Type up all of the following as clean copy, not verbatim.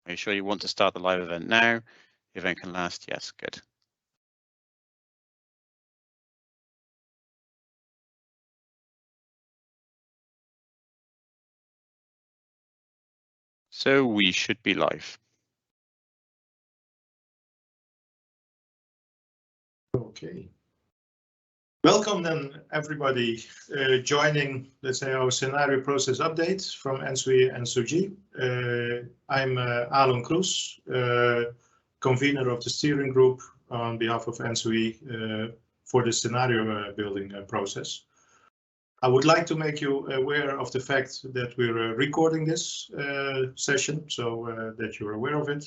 Are you sure you want to start the live event now? The event can last, yes, good. So we should be live. Okay. Welcome then, everybody joining, let's say, our scenario process update from ENTSO-E and ENTSO-G. I'm Alon Kroes, convener of the steering group on behalf of ENTSO-E for the scenario building process. I would like to make you aware of the fact that we're recording this session, so that you're aware of it.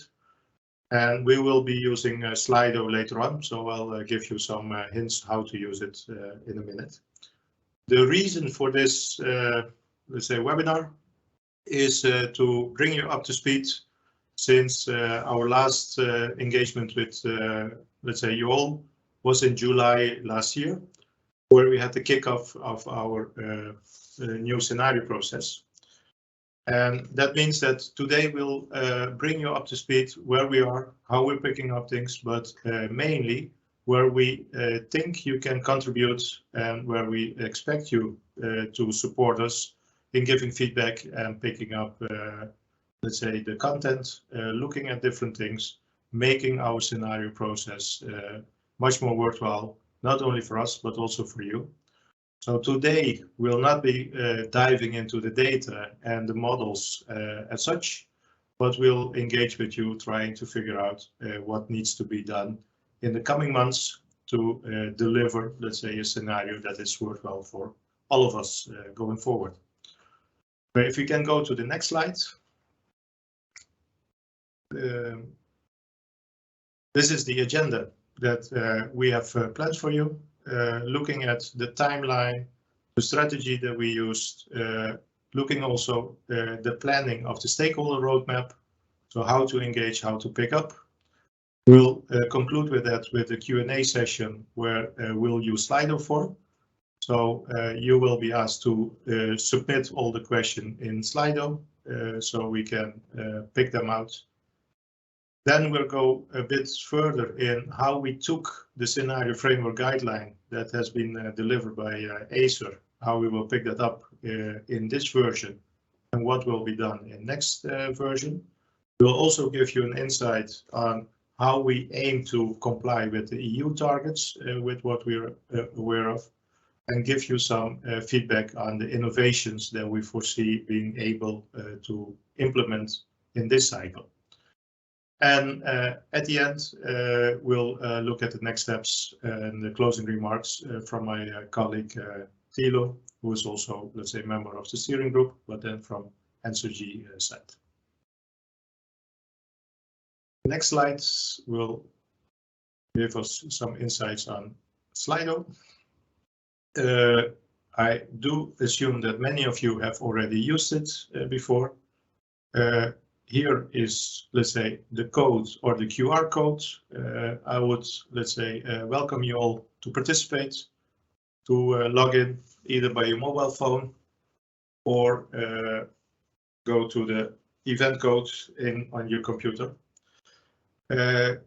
And we will be using Slido later on, so I'll give you some hints how to use it in a minute. The reason for this, let's say, webinar is to bring you up to speed since our last engagement with, let's say, you all was in July last year, where we had the kickoff of our new scenario process. And that means that today we'll bring you up to speed where we are, how we're picking up things, but mainly where we think you can contribute and where we expect you to support us in giving feedback and picking up, let's say, the content, looking at different things, making our scenario process much more worthwhile, not only for us, but also for you. So today we'll not be diving into the data and the models as such, but we'll engage with you trying to figure out what needs to be done in the coming months to deliver, let's say, a scenario that is worthwhile for all of us going forward. But if we can go to the next slide. This is the agenda that we have planned for you. Looking at the timeline, the strategy that we used, looking also the planning of the stakeholder roadmap, so how to engage, how to pick up. We'll conclude with that with a Q&A session where we'll use Slido form. So you will be asked to submit all the questions in Slido so we can pick them out. Then we'll go a bit further in how we took the scenario framework guideline that has been delivered by Acer, how we will pick that up in this version and what will be done in next version. We'll also give you an insight on how we aim to comply with the EU targets with what we're aware of, and give you some feedback on the innovations that we foresee being able to implement in this cycle. And at the end, we'll look at the next steps and the closing remarks from my colleague Thilo, who is also, let's say, a member of the steering group, but then from ENTSO-G side. Next slides will give us some insights on Slido. I do assume that many of you have already used it before. Here is, let's say, the code or the QR code. I would, let's say, welcome you all to participate, to log in either by your mobile phone or go to the event code on your computer.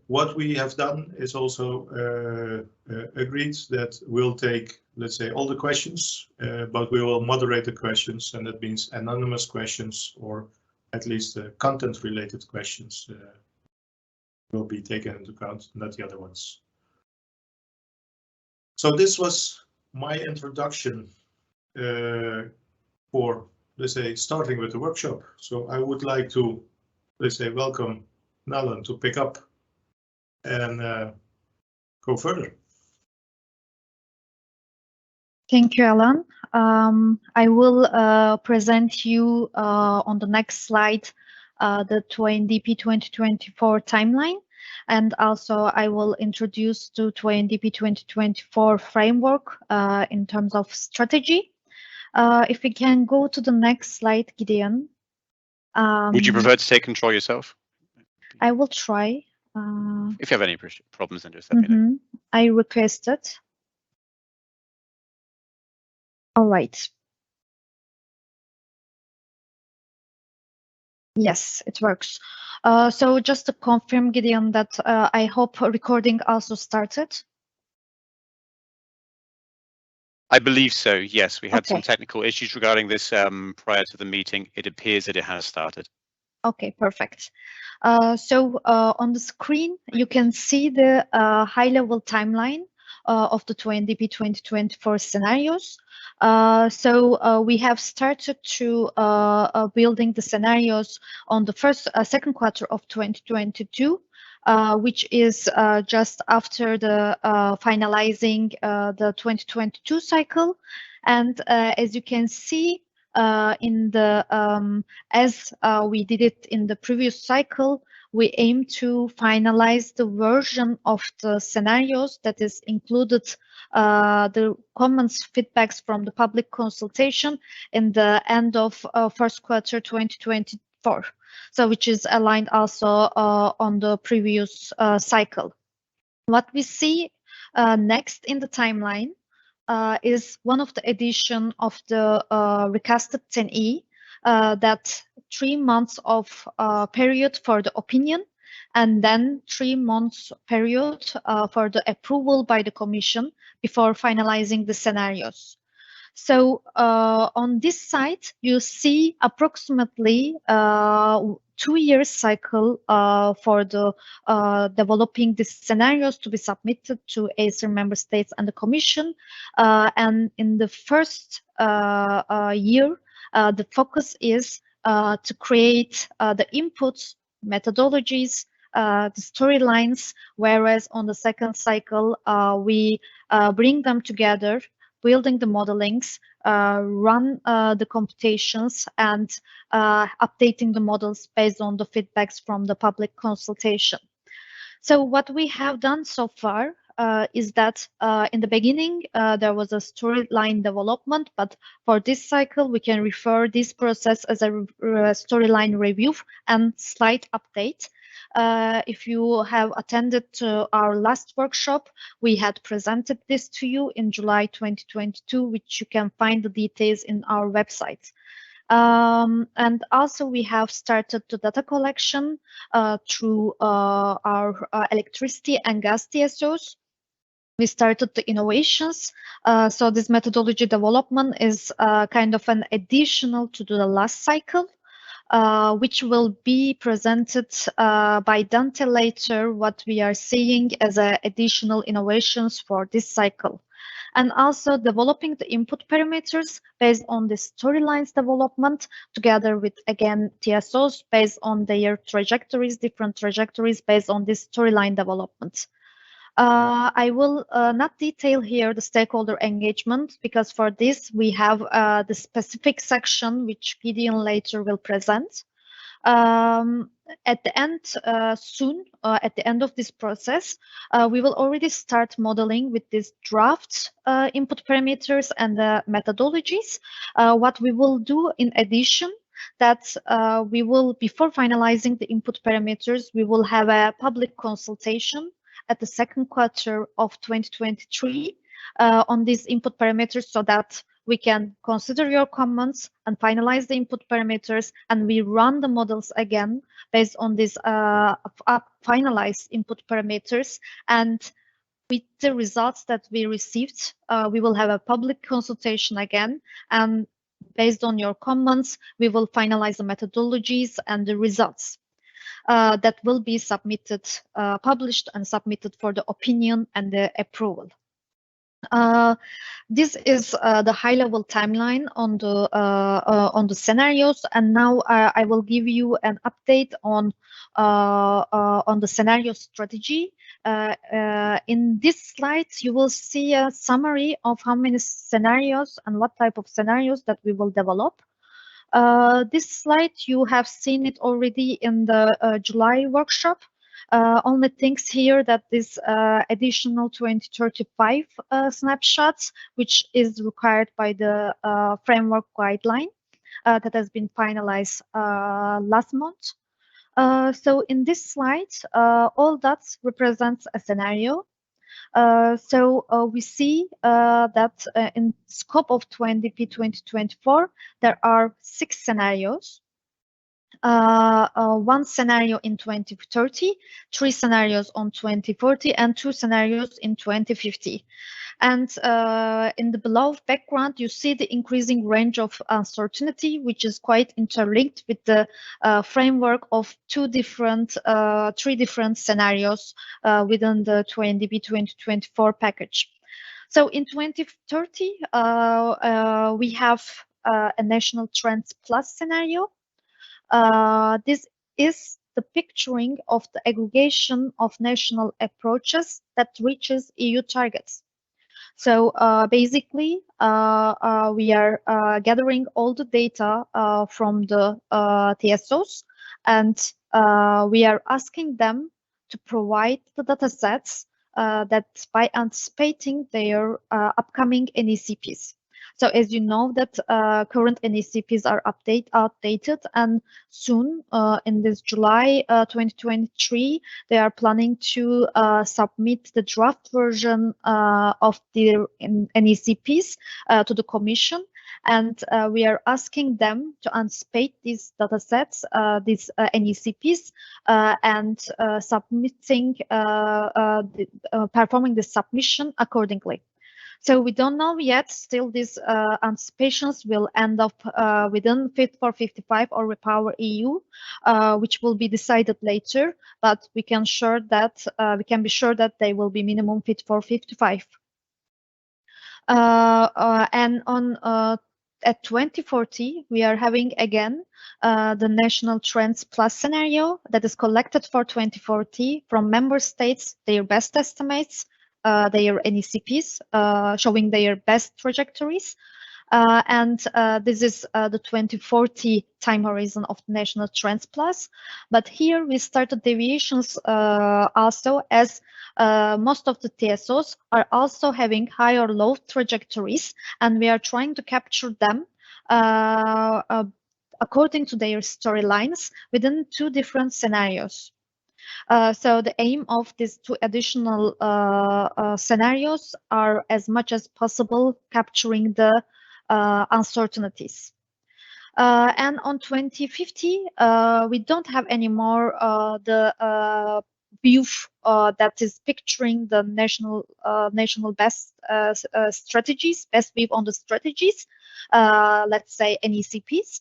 What we have done is also agreed that we'll take, let's say, all the questions, but we will moderate the questions, and that means anonymous questions or at least content-related questions will be taken into account, not the other ones. So this was my introduction for, let's say, starting with the workshop. So I would like to, let's say, welcome Nalan to pick up and go further. Thank you, Alan. I will present you on the next slide the TOA-NDP 2024 timeline, and also I will introduce the TOA-NDP 2024 framework in terms of strategy. If we can go to the next slide, Gideon. Would you prefer to take control yourself? I will try. If you have any problems, then just let me know. I requested. All right. Yes, it works. So just to confirm, Gideon, that I hope recording also started. I believe so, yes. We had some Okay. technical issues regarding this prior to the meeting. It appears that it has started. Okay, perfect. So on the screen, you can see the high-level timeline of the 2NDP 2024 scenarios. So we have started to building the scenarios on the second quarter of 2022, which is just after the finalizing the 2022 cycle. And as you can see, in the as we did it in the previous cycle, we aim to finalize the version of the scenarios that is included the comments feedbacks from the public consultation in the end of first quarter 2024. So which is aligned also on the previous cycle. What we see next in the timeline is one of the edition of the recasted 10E that 3 months of period for the opinion and then 3 months period for the approval by the Commission before finalizing the scenarios. So on this side, you see approximately 2-year cycle for the developing these scenarios to be submitted to ACER member states and the Commission. And in the first year, the focus is to create the inputs, methodologies, the storylines, whereas on the second cycle, we bring them together, building the modelings, run the computations, and updating the models based on the feedbacks from the public consultation. So what we have done so far is that in the beginning, there was a storyline development, but for this cycle, we can refer this process as a storyline review and slide update. If you have attended our last workshop, we had presented this to you in July 2022, which you can find the details in our website. And also we have started the data collection through our electricity and gas TSOs. We started the innovations. So this methodology development is kind of an additional to the last cycle. Which will be presented by Dante later, what we are seeing as additional innovations for this cycle. And also developing the input parameters based on the storylines development together with, again, TSOs based on their trajectories, different trajectories based on this storyline development. I will not detail here the stakeholder engagement because for this we have the specific section which Gideon later will present. At the end, soon, at the end of this process, we will already start modeling with these draft input parameters and the methodologies. What we will do in addition, that we will, before finalizing the input parameters, we will have a public consultation at the second quarter of 2023 on these input parameters so that we can consider your comments and finalize the input parameters, and we run the models again based on these finalized input parameters. And with the results that we received, we will have a public consultation again, and based on your comments, we will finalize the methodologies and the results. That will be submitted, published and submitted for the opinion and the approval. This is the high-level timeline on the scenarios, and now I will give you an update on the scenario strategy. In this slide, you will see a summary of how many scenarios and what type of scenarios that we will develop. This slide, you have seen it already in the July workshop. Only things here that this additional 2035 snapshots, which is required by the framework guideline that has been finalized last month. So in this slide, all dots represents a scenario. We see that in scope of 2NDP 2024, there are 6 scenarios. one scenario in 2030, 3 scenarios on 2040, and 2 scenarios in 2050. And in the below background, you see the increasing range of uncertainty, which is quite interlinked with the framework of 3 different scenarios within the 2NDP 2024 package. So in 2030, we have a national trends plus scenario. This is the picturing of the aggregation of national approaches that reaches EU targets. So basically, we are gathering all the data from the TSOs, and we are asking them to provide the data sets that by anticipating their upcoming NECPs. So as you know that current NECPs are outdated, and soon in this July 2023, they are planning to submit the draft version of their NECPs to the Commission. And we are asking them to anticipate these data sets, these NECPs, and submitting, performing the submission accordingly. So we don't know yet. Still, these anticipations will end up within Fit for 55 or Repower EU, which will be decided later. But we can be sure that they will be minimum Fit for 55. And on at 2040, we are having again the National Trends Plus scenario that is collected for 2040 from member states, their best estimates, their NECPs, showing their best trajectories. And this is the 2040 time horizon of the National Trends Plus. But here we started deviations also, as most of the TSOs are also having high or low trajectories, and we are trying to capture them according to their storylines within 2 different scenarios. So the aim of these 2 additional scenarios are as much as possible capturing the uncertainties. And on 2050, we don't have anymore the view that is picturing the national best strategies, best view on the strategies, let's say NECPs.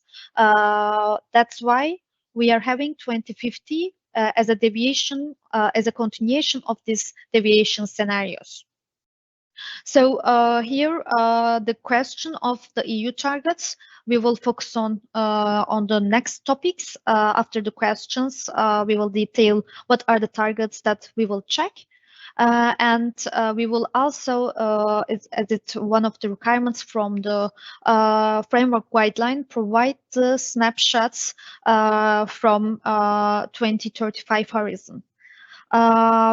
That's why we are having 2050 as a deviation, as a continuation of these deviation scenarios. So here, the question of the EU targets, we will focus on the next topics. After the questions, we will detail what are the targets that we will check. And we will also, as it's one of the requirements from the framework guideline, provide the snapshots from 2035 horizon.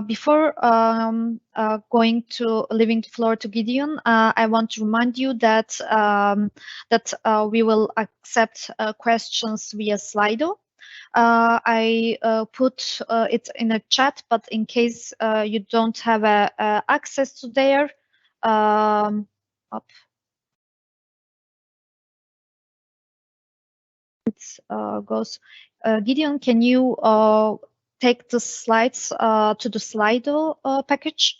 Before leaving the floor to Gideon, I want to remind you that we will accept questions via Slido. I put it in a chat, but in case you don't have access to there, it goes. Gideon, can you take the slides to the Slido package?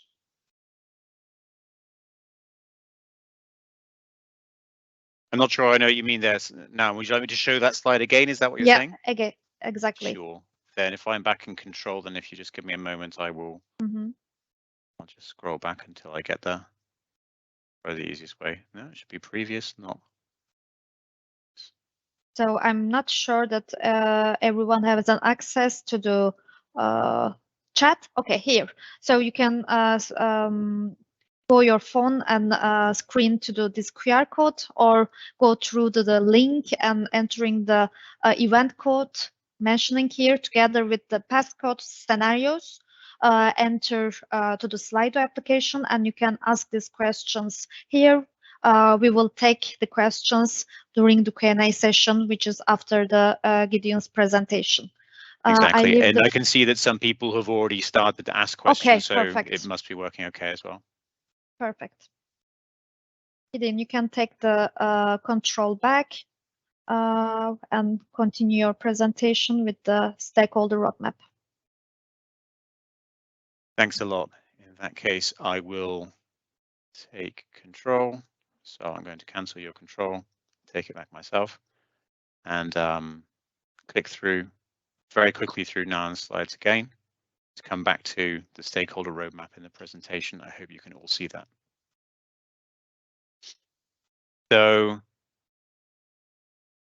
I'm not sure I know what you mean there. Now, would you like me to show that slide again? Is that what you're saying? Yeah, again, exactly. Sure. Then if I'm back in control, then if you just give me a moment, I will. I'll just scroll back until I get there. Probably the easiest way. No, it should be previous, not. So I'm not sure that everyone has an access to the chat. Okay, here. So you can go your phone and screen to this QR code, or go through to the link and entering the event code mentioning here together with the passcode scenarios. Enter to the Slido application, and you can ask these questions here. We will take the questions during the Q&A session, which is after the Gideon's presentation. Exactly, and I can see that some people have already started to ask questions, okay, so perfect. It must be working okay as well. Perfect. Gideon, you can take the control back. and continue your presentation with the stakeholder roadmap. Thanks a lot. In that case, I will take control. So I'm going to cancel your control, take it back myself, and click through very quickly through Naan's slides again to come back to the stakeholder roadmap in the presentation. I hope you can all see that. So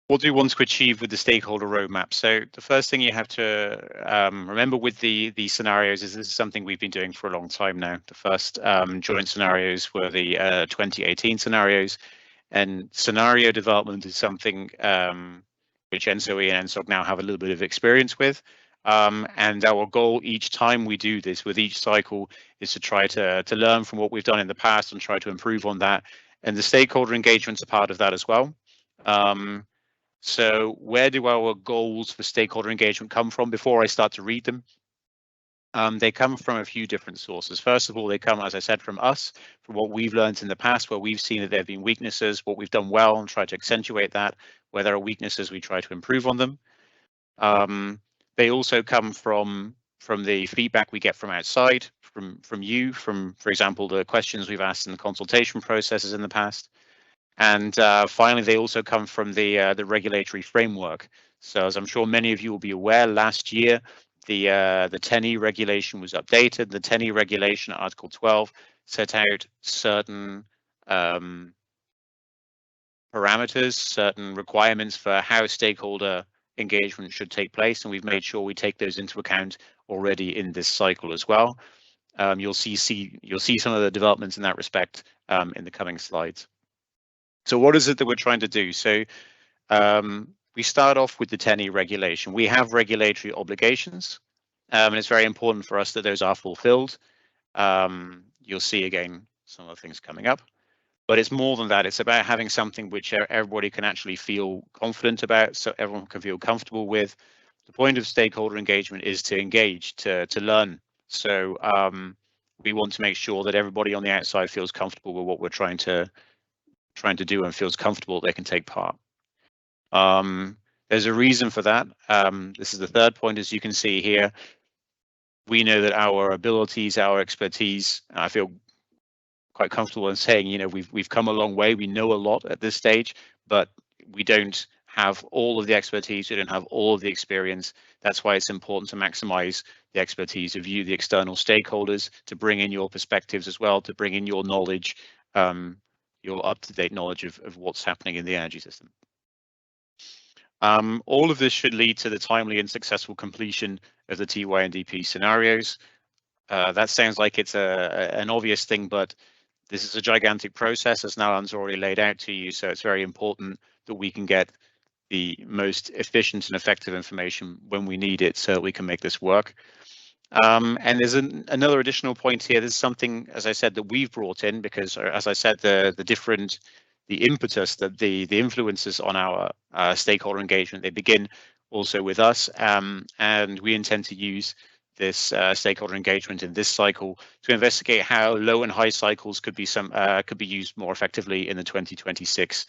what do we want to achieve with the stakeholder roadmap? So the first thing you have to remember with the scenarios is this is something we've been doing for a long time now. The first joint scenarios were the 2018 scenarios, and scenario development is something which ENTSO-E and ENTSO now have a little bit of experience with. And our goal each time we do this with each cycle is to try to learn from what we've done in the past and try to improve on that. And the stakeholder engagement's a part of that as well. So where do our goals for stakeholder engagement come from? Before I start to read them, they come from a few different sources. First of all, they come, as I said, from us, from what we've learned in the past, where we've seen that there have been weaknesses, what we've done well and try to accentuate that. Where there are weaknesses, we try to improve on them. They also come from the feedback we get from outside, from you, for example, the questions we've asked in the consultation processes in the past. And finally, they also come from the regulatory framework. So as I'm sure many of you will be aware, last year, the 10E regulation was updated. The 10E regulation, Article 12, set out certain parameters, certain requirements for how stakeholder engagement should take place. And we've made sure we take those into account already in this cycle as well. You'll see some of the developments in that respect in the coming slides. So what is it that we're trying to do? So we start off with the 10E regulation. We have regulatory obligations, and it's very important for us that those are fulfilled. You'll see again some of the things coming up, but it's more than that. It's about having something which everybody can actually feel confident about, so everyone can feel comfortable with. The point of stakeholder engagement is to engage, to learn. So we want to make sure that everybody on the outside feels comfortable with what we're trying to do and feels comfortable they can take part. There's a reason for that. This is the third point, as you can see here. We know that our abilities, our expertise, I feel quite comfortable in saying, you know, we've come a long way. We know a lot at this stage, but we don't have all of the expertise. We don't have all of the experience. That's why it's important to maximize the expertise of you, the external stakeholders, to bring in your perspectives as well, to bring in your knowledge, your up-to-date knowledge of what's happening in the energy system. All of this should lead to the timely and successful completion of the TYNDP scenarios. That sounds like it's an obvious thing, but this is a gigantic process, as Nalan's already laid out to you, so it's very important that we can get the most efficient and effective information when we need it so that we can make this work. And there's another additional point here. There's something, as I said, that we've brought in because, as I said, the impetus, that the influences on our stakeholder engagement, they begin also with us, and we intend to use this stakeholder engagement in this cycle to investigate how low and high cycles could be used more effectively in the 2026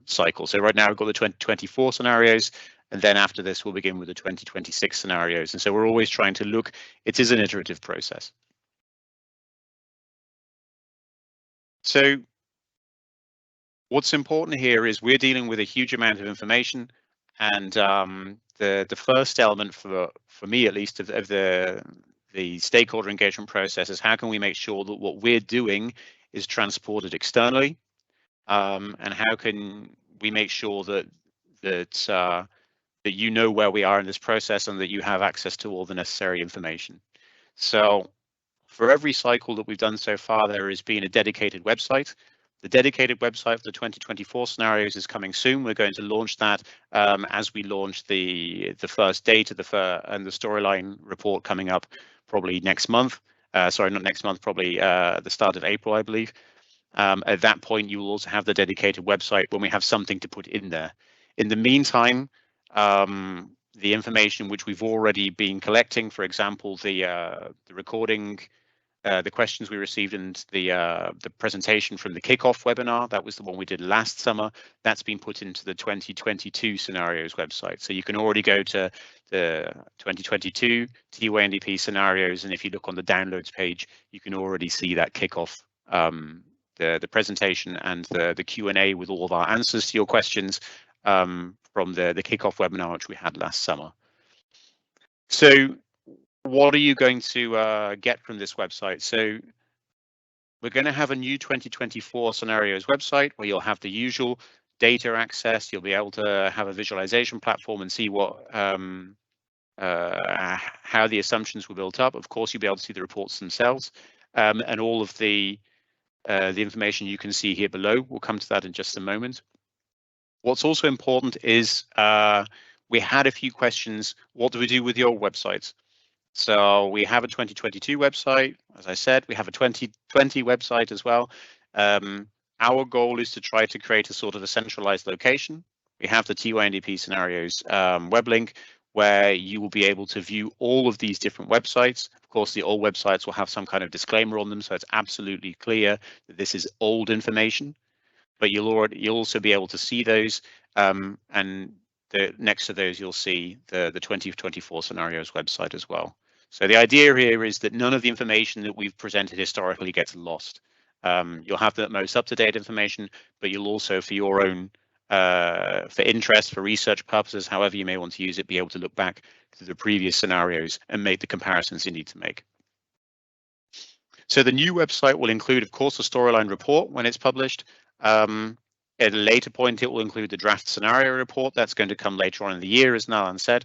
cycle. So right now we've got the 2024 scenarios, and then after this we'll begin with the 2026 scenarios. And so we're always trying to look, it is an iterative process. So what's important here is we're dealing with a huge amount of information, and the first element for me, at least, of the stakeholder engagement process is how can we make sure that what we're doing is transported externally, and how can we make sure that you know where we are in this process and that you have access to all the necessary information. So for every cycle that we've done so far, there has been a dedicated website. The dedicated website for the 2024 scenarios is coming soon. We're going to launch that as we launch the first data, and the storyline report coming up probably next month. Sorry, not next month, probably the start of April, I believe. At that point, you will also have the dedicated website when we have something to put in there. In the meantime, the information which we've already been collecting, for example, the recording the questions we received in the presentation from the kickoff webinar. That was the one we did last summer. That's been put into the 2022 scenarios website. So you can already go to the 2022 TYNDP scenarios, and if you look on the downloads page, you can already see that kickoff, the presentation and the Q&A with all of our answers to your questions from the kickoff webinar which we had last summer. So what are you going to get from this website? So we're going to have a new 2024 scenarios website where you'll have the usual data access. You'll be able to have a visualization platform and see what how the assumptions were built up. Of course, you'll be able to see the reports themselves and all of the information you can see here below. We'll come to that in just a moment. What's also important is we had a few questions. What do we do with your websites? So we have a 2022 website. As I said, we have a 2020 website as well. Our goal is to try to create a sort of a centralized location. We have the TYNDP scenarios web link where you will be able to view all of these different websites. Of course, the old websites will have some kind of disclaimer on them, so it's absolutely clear that this is old information. But you'll also be able to see those, and next to those you'll see the 2024 scenarios website as well. So the idea here is that none of the information that we've presented historically gets lost. You'll have the most up-to-date information, but you'll also, for your own, for interest, for research purposes, however you may want to use it, be able to look back to the previous scenarios and make the comparisons you need to make. So the new website will include, of course, the storyline report when it's published. At a later point, it will include the draft scenario report. That's going to come later on in the year, as Nalan said.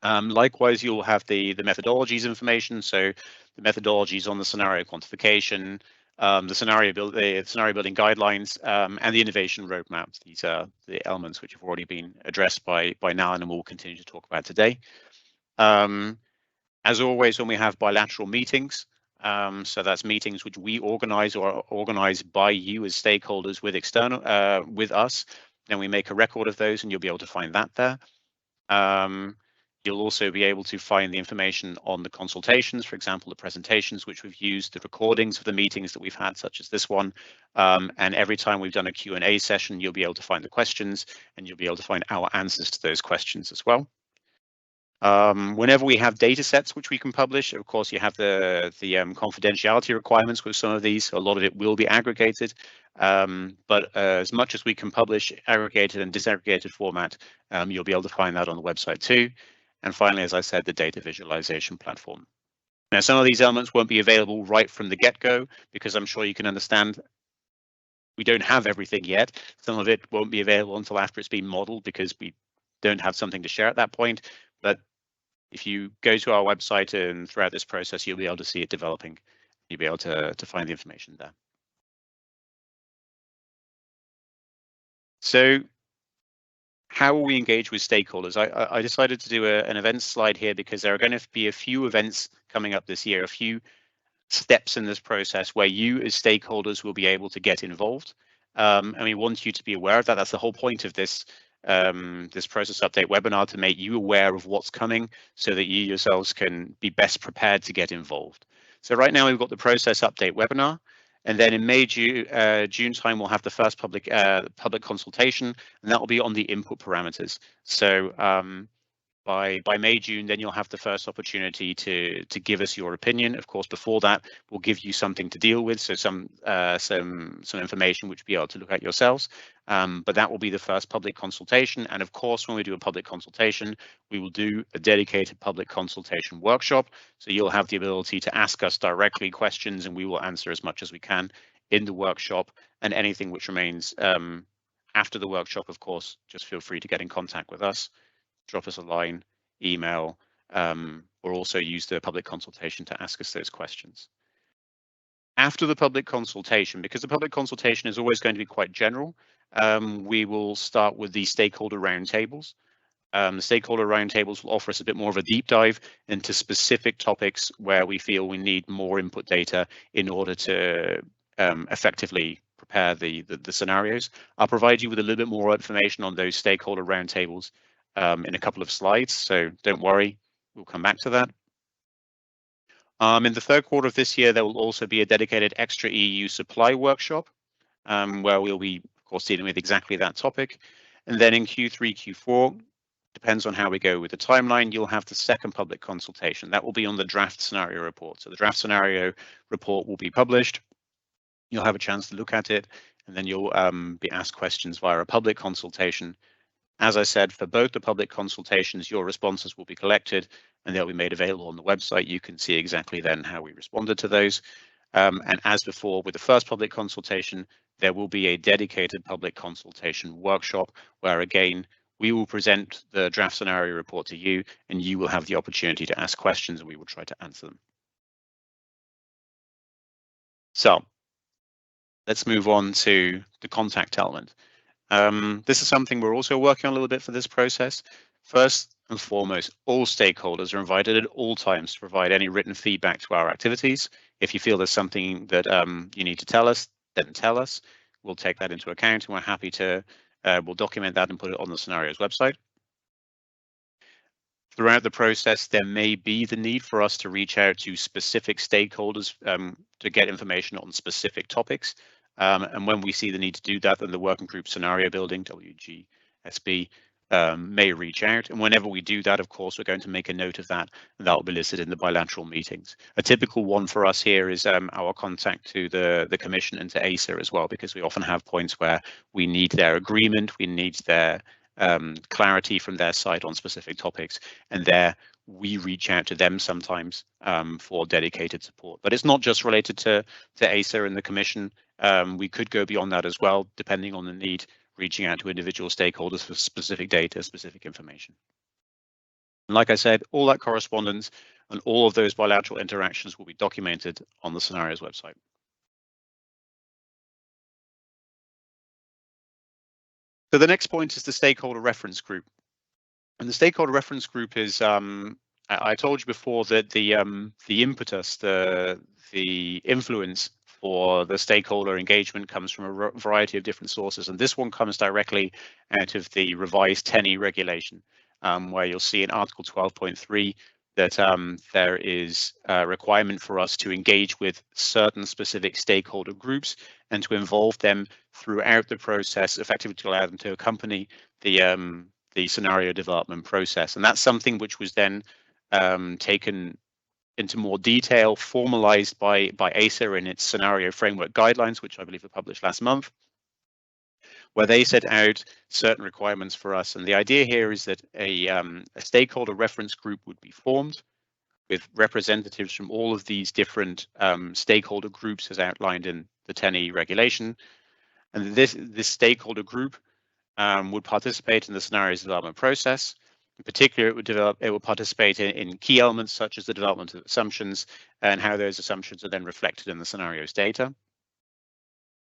Likewise, you'll have the methodologies information, so the methodologies on the scenario quantification, the scenario building guidelines, and the innovation roadmap. These are the elements which have already been addressed by Nalan and we'll continue to talk about today. As always, when we have bilateral meetings, so that's meetings which we organize or are organized by you as stakeholders with external with us, then we make a record of those and you'll be able to find that there. You'll also be able to find the information on the consultations, for example, the presentations which we've used, the recordings of the meetings that we've had, such as this one. And every time we've done a Q&A session, you'll be able to find the questions and you'll be able to find our answers to those questions as well. Whenever we have data sets which we can publish, of course, you have the confidentiality requirements with some of these. So a lot of it will be aggregated, but as much as we can publish aggregated and disaggregated format, you'll be able to find that on the website too. And finally, as I said, the data visualization platform. Now, some of these elements won't be available right from the get-go because I'm sure you can understand we don't have everything yet. Some of it won't be available until after it's been modeled because we don't have something to share at that point. But if you go to our website and throughout this process, you'll be able to see it developing. You'll be able to find the information there. So how will we engage with stakeholders? I decided to do an events slide here because there are going to be a few events coming up this year, a few steps in this process where you as stakeholders will be able to get involved. And we want you to be aware of that. That's the whole point of this this process update webinar, to make you aware of what's coming so that you yourselves can be best prepared to get involved. So right now we've got the process update webinar, and then in May, June time, we'll have the first public consultation, and that will be on the input parameters. So by May, June, then you'll have the first opportunity to give us your opinion. Of course, before that, we'll give you something to deal with, so some information which you'll be able to look at yourselves. But that will be the first public consultation. And of course, when we do a public consultation, we will do a dedicated public consultation workshop. So you'll have the ability to ask us directly questions, and we will answer as much as we can in the workshop. And anything which remains after the workshop, of course, just feel free to get in contact with us. Drop us a line, email, or also use the public consultation to ask us those questions. After the public consultation, because the public consultation is always going to be quite general, we will start with the stakeholder roundtables. The stakeholder roundtables will offer us a bit more of a deep dive into specific topics where we feel we need more input data in order to effectively prepare the scenarios. I'll provide you with a little bit more information on those stakeholder roundtables in a couple of slides, so don't worry, we'll come back to that. In the third quarter of this year, there will also be a dedicated extra EU supply workshop, where we'll be, of course, dealing with exactly that topic. And then in Q3, Q4, depends on how we go with the timeline, you'll have the second public consultation. That will be on the draft scenario report. So the draft scenario report will be published. You'll have a chance to look at it, and then you'll be asked questions via a public consultation. As I said, for both the public consultations, your responses will be collected and they'll be made available on the website. You can see exactly then how we responded to those. And as before, with the first public consultation, there will be a dedicated public consultation workshop where, again, we will present the draft scenario report to you and you will have the opportunity to ask questions and we will try to answer them. So let's move on to the contact element. This is something we're also working on a little bit for this process. First and foremost, all stakeholders are invited at all times to provide any written feedback to our activities. If you feel there's something that you need to tell us, then tell us. We'll take that into account and we're happy to, we'll document that and put it on the scenarios website. Throughout the process, there may be the need for us to reach out to specific stakeholders to get information on specific topics. And when we see the need to do that, then the working group scenario building, WGSB, may reach out. And whenever we do that, of course, we're going to make a note of that, and that will be listed in the bilateral meetings. A typical one for us here is our contact to the Commission and to ESA as well, because we often have points where we need their agreement, we need their clarity from their side on specific topics, and there we reach out to them sometimes for dedicated support. But it's not just related to ESA and the Commission. We could go beyond that as well, depending on the need, reaching out to individual stakeholders for specific data, specific information. And like I said, all that correspondence and all of those bilateral interactions will be documented on the scenarios website. So the next point is the stakeholder reference group. And the stakeholder reference group is, I told you before that the impetus, the influence for the stakeholder engagement comes from a variety of different sources. And this one comes directly out of the revised 10E regulation, where you'll see in Article 12.3 that there is a requirement for us to engage with certain specific stakeholder groups and to involve them throughout the process, effectively to allow them to accompany the scenario development process. And that's something which was then taken into more detail, formalized by ESA in its scenario framework guidelines, which I believe were published last month, where they set out certain requirements for us. And the idea here is that a stakeholder reference group would be formed with representatives from all of these different stakeholder groups as outlined in the 10E regulation. And this stakeholder group would participate in the scenarios development process. In particular, it would participate in key elements such as the development of assumptions and how those assumptions are then reflected in the scenarios data.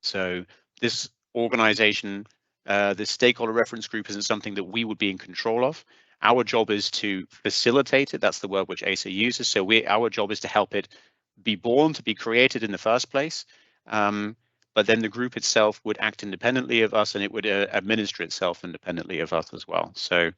So this organization, this stakeholder reference group isn't something that we would be in control of. Our job is to facilitate it. That's the word which ESA uses. So our job is to help it be born, to be created in the first place. But then the group itself would act independently of us and it would administer itself independently of us as well. So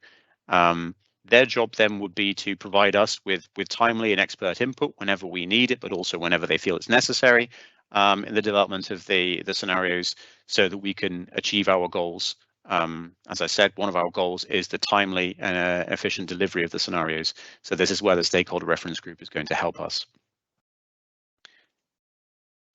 their job then would be to provide us with timely and expert input whenever we need it, but also whenever they feel it's necessary in the development of the scenarios so that we can achieve our goals. As I said, one of our goals is the timely and efficient delivery of the scenarios. So this is where the stakeholder reference group is going to help us.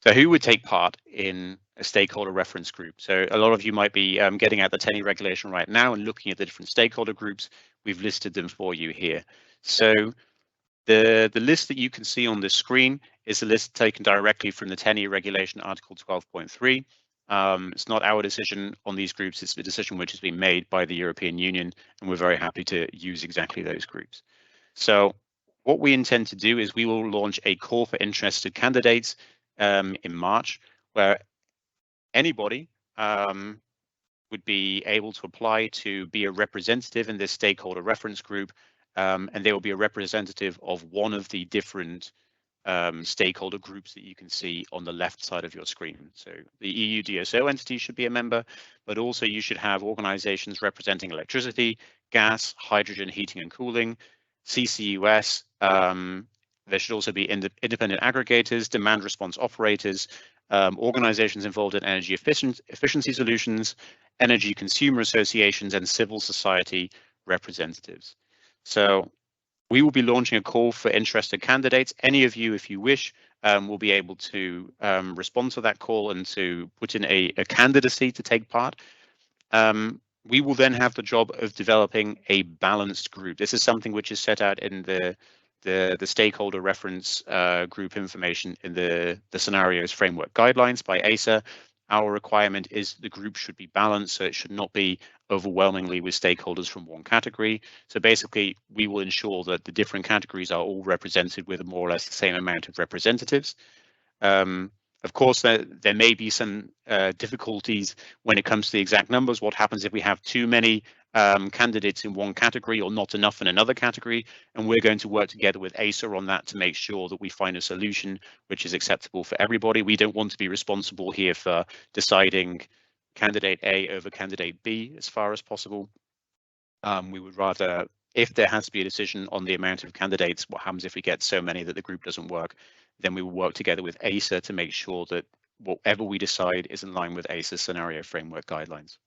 So who would take part in a stakeholder reference group? So a lot of you might be getting out the 10E regulation right now and looking at the different stakeholder groups. We've listed them for you here. So the list that you can see on the screen is a list taken directly from the 10E regulation, Article 12.3. It's not our decision on these groups. It's a decision which has been made by the European Union, and we're very happy to use exactly those groups. So what we intend to do is we will launch a call for interested candidates in March, where anybody would be able to apply to be a representative in this stakeholder reference group, and they will be a representative of one of the different stakeholder groups that you can see on the left side of your screen. So the EU DSO entity should be a member, but also you should have organizations representing electricity, gas, hydrogen, heating and cooling, CCUS, There should also be independent aggregators, demand response operators, organizations involved in energy efficiency solutions, energy consumer associations, and civil society representatives. So we will be launching a call for interested candidates. Any of you, if you wish, will be able to respond to that call and to put in a candidacy to take part. We will then have the job of developing a balanced group. This is something which is set out in the stakeholder reference group information in the scenarios framework guidelines by ACER. Our requirement is the group should be balanced, so it should not be overwhelmingly with stakeholders from one category. So basically, we will ensure that the different categories are all represented with more or less the same amount of representatives. Of course, there may be some difficulties when it comes to the exact numbers. What happens if we have too many candidates in one category or not enough in another category? And we're going to work together with ACER on that to make sure that we find a solution which is acceptable for everybody. We don't want to be responsible here for deciding candidate A over candidate B as far as possible. We would rather, if there has to be a decision on the amount of candidates, what happens if we get so many that the group doesn't work, then we will work together with ACER to make sure that whatever we decide is in line with ACER's scenario framework guidelines.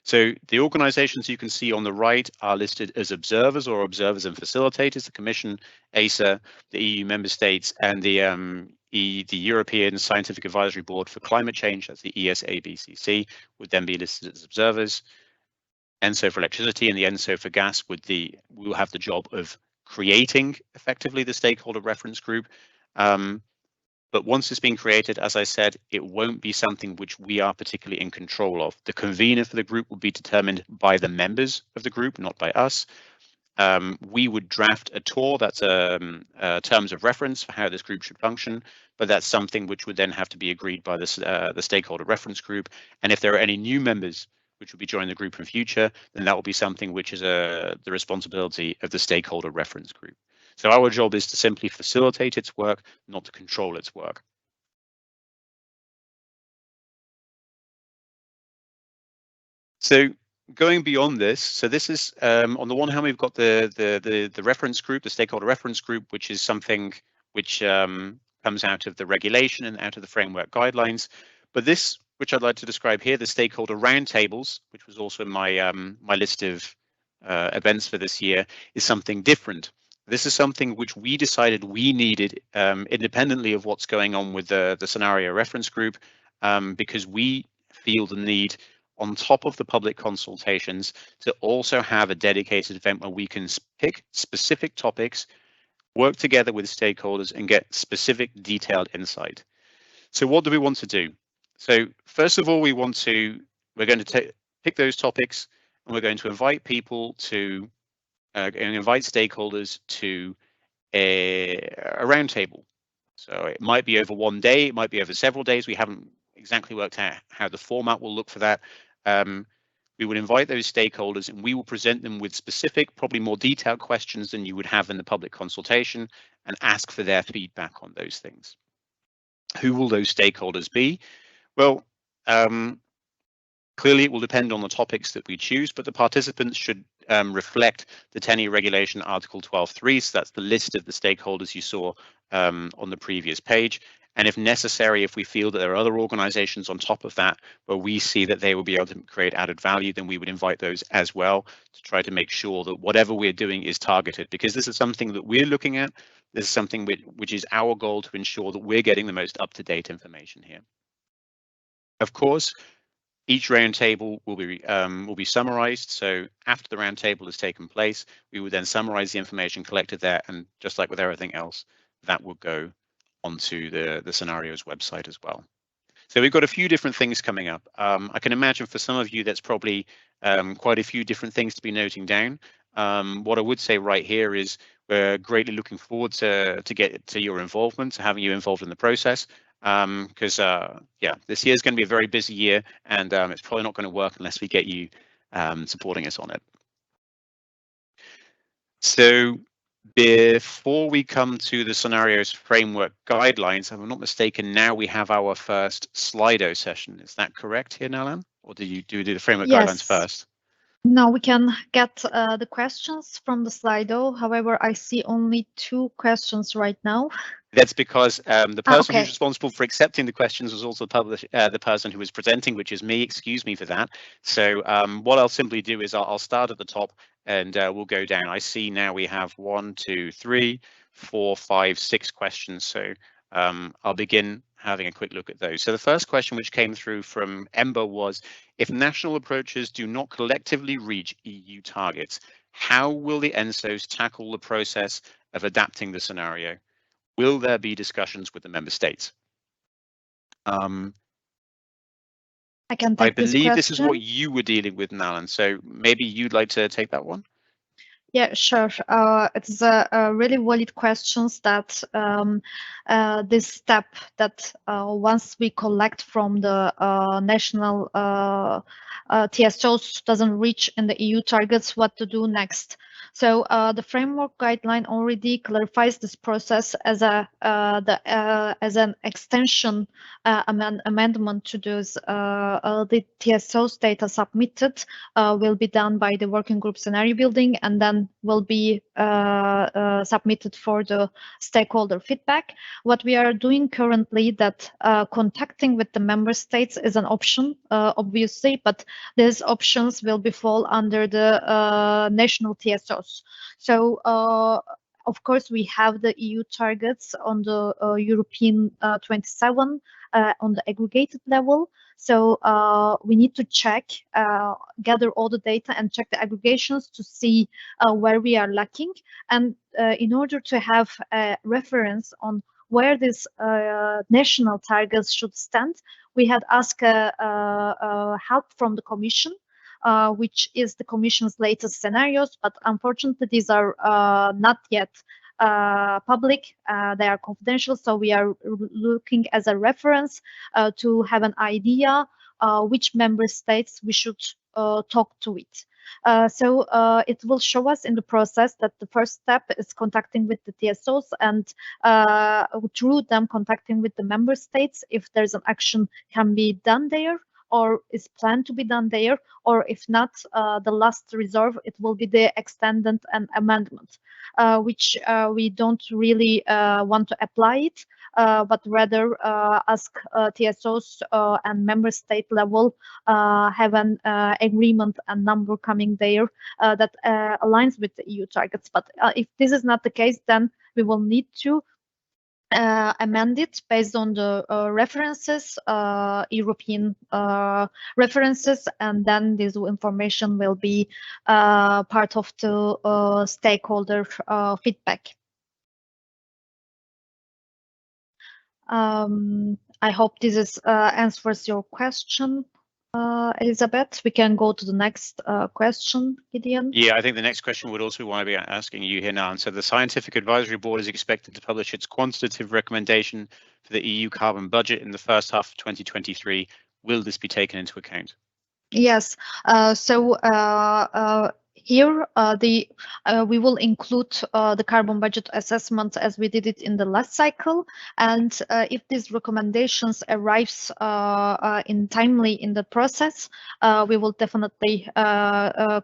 So the organizations you can see on the right are listed as observers or observers and facilitators: the Commission, ACER, the EU member states, and the European Scientific Advisory Board for Climate Change, that's the ESABCC, would then be listed as observers. ENTSO for electricity and the ENTSO for gas we will have the job of creating effectively the stakeholder reference group. But once it's been created, as I said, it won't be something which we are particularly in control of. The convener for the group will be determined by the members of the group, not by us. We would draft a TOR, that's terms of reference for how this group should function, but that's something which would then have to be agreed by the stakeholder reference group. And if there are any new members which will be joining the group in future, then that will be something which is the responsibility of the stakeholder reference group. So our job is to simply facilitate its work, not to control its work. So going beyond this, so this is on the one hand, we've got the reference group, the stakeholder reference group, which is something which comes out of the regulation and out of the framework guidelines. But this, which I'd like to describe here, the stakeholder roundtables, which was also in my my list of events for this year, is something different. This is something which we decided we needed independently of what's going on with the scenario reference group, because we feel the need, on top of the public consultations, to also have a dedicated event where we can pick specific topics, work together with stakeholders, and get specific detailed insight. So what do we want to do? So first of all, we're going to pick those topics, and we're going to invite people to and invite stakeholders to a roundtable. So it might be over one day, it might be over several days. We haven't exactly worked out how the format will look for that. We would invite those stakeholders, and we will present them with specific, probably more detailed questions than you would have in the public consultation, and ask for their feedback on those things. Who will those stakeholders be? Well, clearly it will depend on the topics that we choose, but the participants should reflect the 10E regulation article 12.3, so that's the list of the stakeholders you saw on the previous page. And if necessary, if we feel that there are other organizations on top of that where we see that they will be able to create added value, then we would invite those as well to try to make sure that whatever we're doing is targeted, because this is something that we're looking at. This is something which is our goal to ensure that we're getting the most up-to-date information here. Of course, each roundtable will be summarized. So after the roundtable has taken place, we would then summarize the information collected there, and just like with everything else, that will go onto the scenarios website as well. So we've got a few different things coming up. I can imagine for some of you that's probably quite a few different things to be noting down. What I would say right here is we're greatly looking forward to get to your involvement, to having you involved in the process. Because yeah, this year is going to be a very busy year, and it's probably not going to work unless we get you supporting us on it. So before we come to the scenarios framework guidelines, if I'm not mistaken, now we have our first Slido session. Is that correct here, Nalan? Or do you do the framework guidelines first? Now we can get the questions from the Slido. However, I see only 2 questions right now. That's because the person Okay. who's responsible for accepting the questions was also the person who was presenting, which is me. Excuse me for that. So what I'll simply do is I'll start at the top and we'll go down. I see now we have 1, 2, 3, 4, 5, 6 questions. So I'll begin having a quick look at those. So the first question which came through from Ember was, if national approaches do not collectively reach EU targets, how will the ENTSOs tackle the process of adapting the scenario? Will there be discussions with the member states? I can take I believe this is what you were dealing with, Nalan. So maybe you'd like to take that one? Yeah, sure. It's a really valid questions that this step that once we collect from the national TSOs doesn't reach in the EU targets, what to do next. So the framework guideline already clarifies this process as as an extension amendment to those the TSOs data submitted will be done by the working group scenario building and then will be submitted for the stakeholder feedback. What we are doing currently that contacting with the member states is an option, obviously, but these options will be fall under the national TSOs. So of course, we have the EU targets on the European 27 on the aggregated level. So we need to check, gather all the data and check the aggregations to see where we are lacking. And in order to have a reference on where these national targets should stand, we had asked help from the Commission, which is the Commission's latest scenarios, but unfortunately these are not yet public, they are confidential, so we are looking as a reference to have an idea which member states we should talk to it. So it will show us in the process that the first step is contacting with the TSOs and through them contacting with the member states if there's an action can be done there or is planned to be done there, or if not, the last reserve, it will be the extended and amendment, which we don't really want to apply it, but rather ask TSOs and member state level have an agreement and number coming there that aligns with the EU targets. But if this is not the case, then we will need to amend it based on the references, European references, and then this information will be part of the stakeholder feedback. I hope this answers your question, Elizabeth. We can go to the next question, Gideon. Yeah, I think the next question would also want to be asking you here now. And so the Scientific Advisory Board is expected to publish its quantitative recommendation for the EU carbon budget in the first half of 2023. Will this be taken into account? Yes. Here, we will include the carbon budget assessment as we did it in the last cycle. And if these recommendations arrives in timely in the process, we will definitely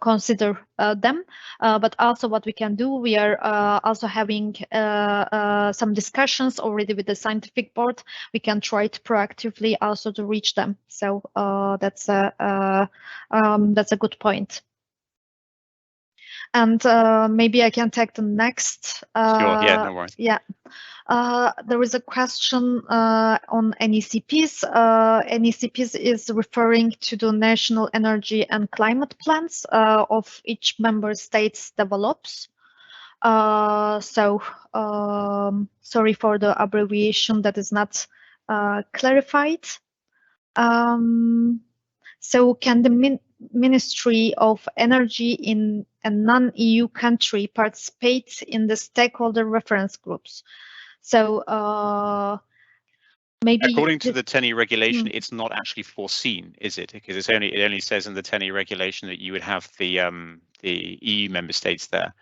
consider them. But also what we can do, we are also having some discussions already with the scientific board. We can try to proactively also to reach them. So that's a good point. And maybe I can take the next. Sure, yeah, no worries. Yeah. There is a question on NECPs. NECPs is referring to the national energy and climate plans of each member states develops. Sorry for the abbreviation that is not clarified. So can the Ministry of Energy in a non-EU country participate in the stakeholder reference groups? So maybe according to the TENI regulation, it's not actually foreseen, is it? Because it only says in the TENI regulation that you would have the EU member states there.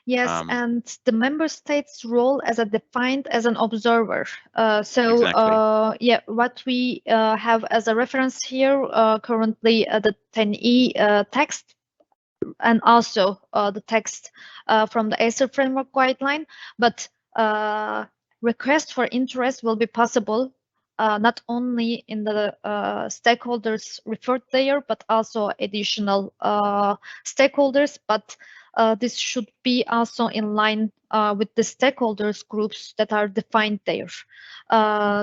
Yes, and the member states' role as defined as an observer. Exactly. Yeah, what we have as a reference here currently the 10E text and also the text from the ACER framework guideline, but request for interest will be possible not only in the stakeholders referred there, but also additional stakeholders. But this should be also in line with the stakeholders groups that are defined there.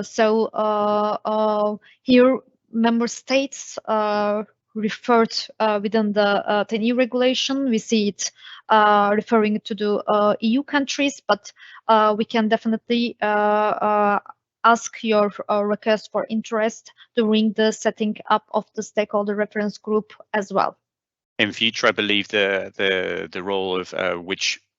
So here, member states referred within the 10E regulation. We see it referring to the EU countries, but we can definitely ask your request for interest during the setting up of the stakeholder reference group as well. In future, I believe the role of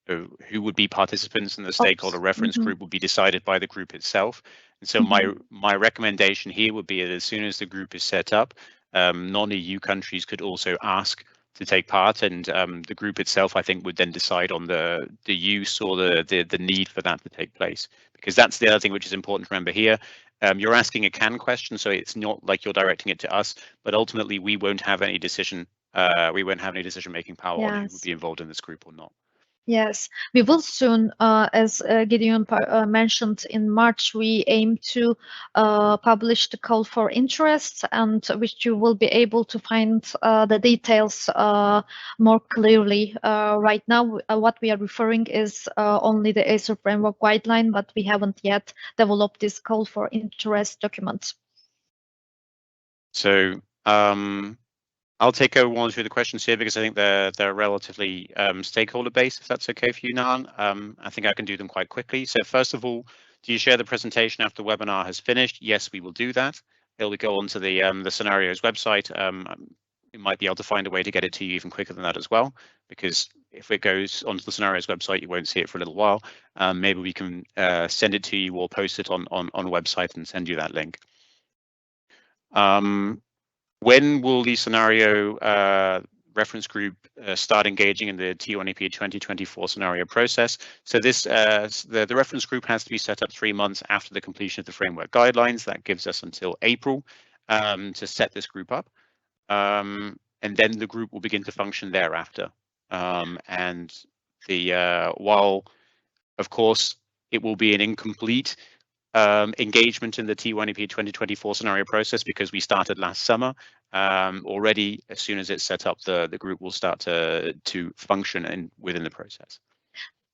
who would be participants in the stakeholder reference group will be decided by the group itself. And so my recommendation here would be that as soon as the group is set up, non-EU countries could also ask to take part, and the group itself, I think, would then decide on the use or the need for that to take place. Because that's the other thing which is important to remember here. You're asking a can question, so it's not like you're directing it to us, but ultimately we won't have any decision. We won't have any decision-making power on who would be involved in this group or not. Yes, we will soon, as Gideon mentioned, in March, we aim to publish the call for interest, and which you will be able to find the details more clearly. Right now, what we are referring is only the ACER framework guideline, but we haven't yet developed this call for interest document. So I'll take over one or two of the questions here because I think they're relatively stakeholder based, if that's okay for you, Nan. I think I can do them quite quickly. So first of all, do you share the presentation after the webinar has finished? Yes, we will do that. It'll go onto the scenarios website. We might be able to find a way to get it to you even quicker than that as well, because if it goes onto the scenarios website, you won't see it for a little while. Maybe we can send it to you or post it on a website and send you that link. When will the scenario reference group start engaging in the T1EP 2024 scenario process? So this the reference group has to be set up 3 months after the completion of the framework guidelines. That gives us until April to set this group up. And then the group will begin to function thereafter. And while, of course, it will be an incomplete engagement in the T1EP 2024 scenario process because we started last summer. Already, as soon as it's set up, the group will start to function within the process.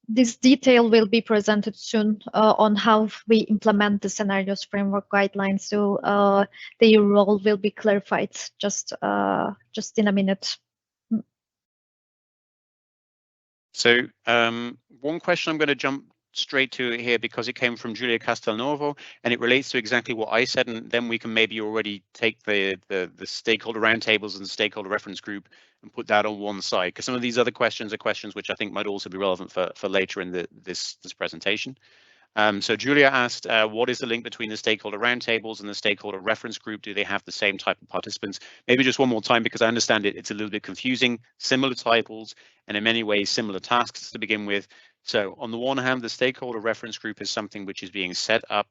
This detail will be presented soon on how we implement the scenarios framework guidelines. So their role will be clarified just in a minute. So one question I'm going to jump straight to here because it came from Julia Castelnuovo and it relates to exactly what I said, and then we can maybe already take the stakeholder roundtables and the stakeholder reference group and put that on one side, because some of these other questions are questions which I think might also be relevant for later in this presentation. So Julia asked, what is the link between the stakeholder roundtables and the stakeholder reference group? Do they have the same type of participants? Maybe just one more time, because I understand it's a little bit confusing. Similar titles and in many ways similar tasks to begin with. So on the one hand, the stakeholder reference group is something which is being set up.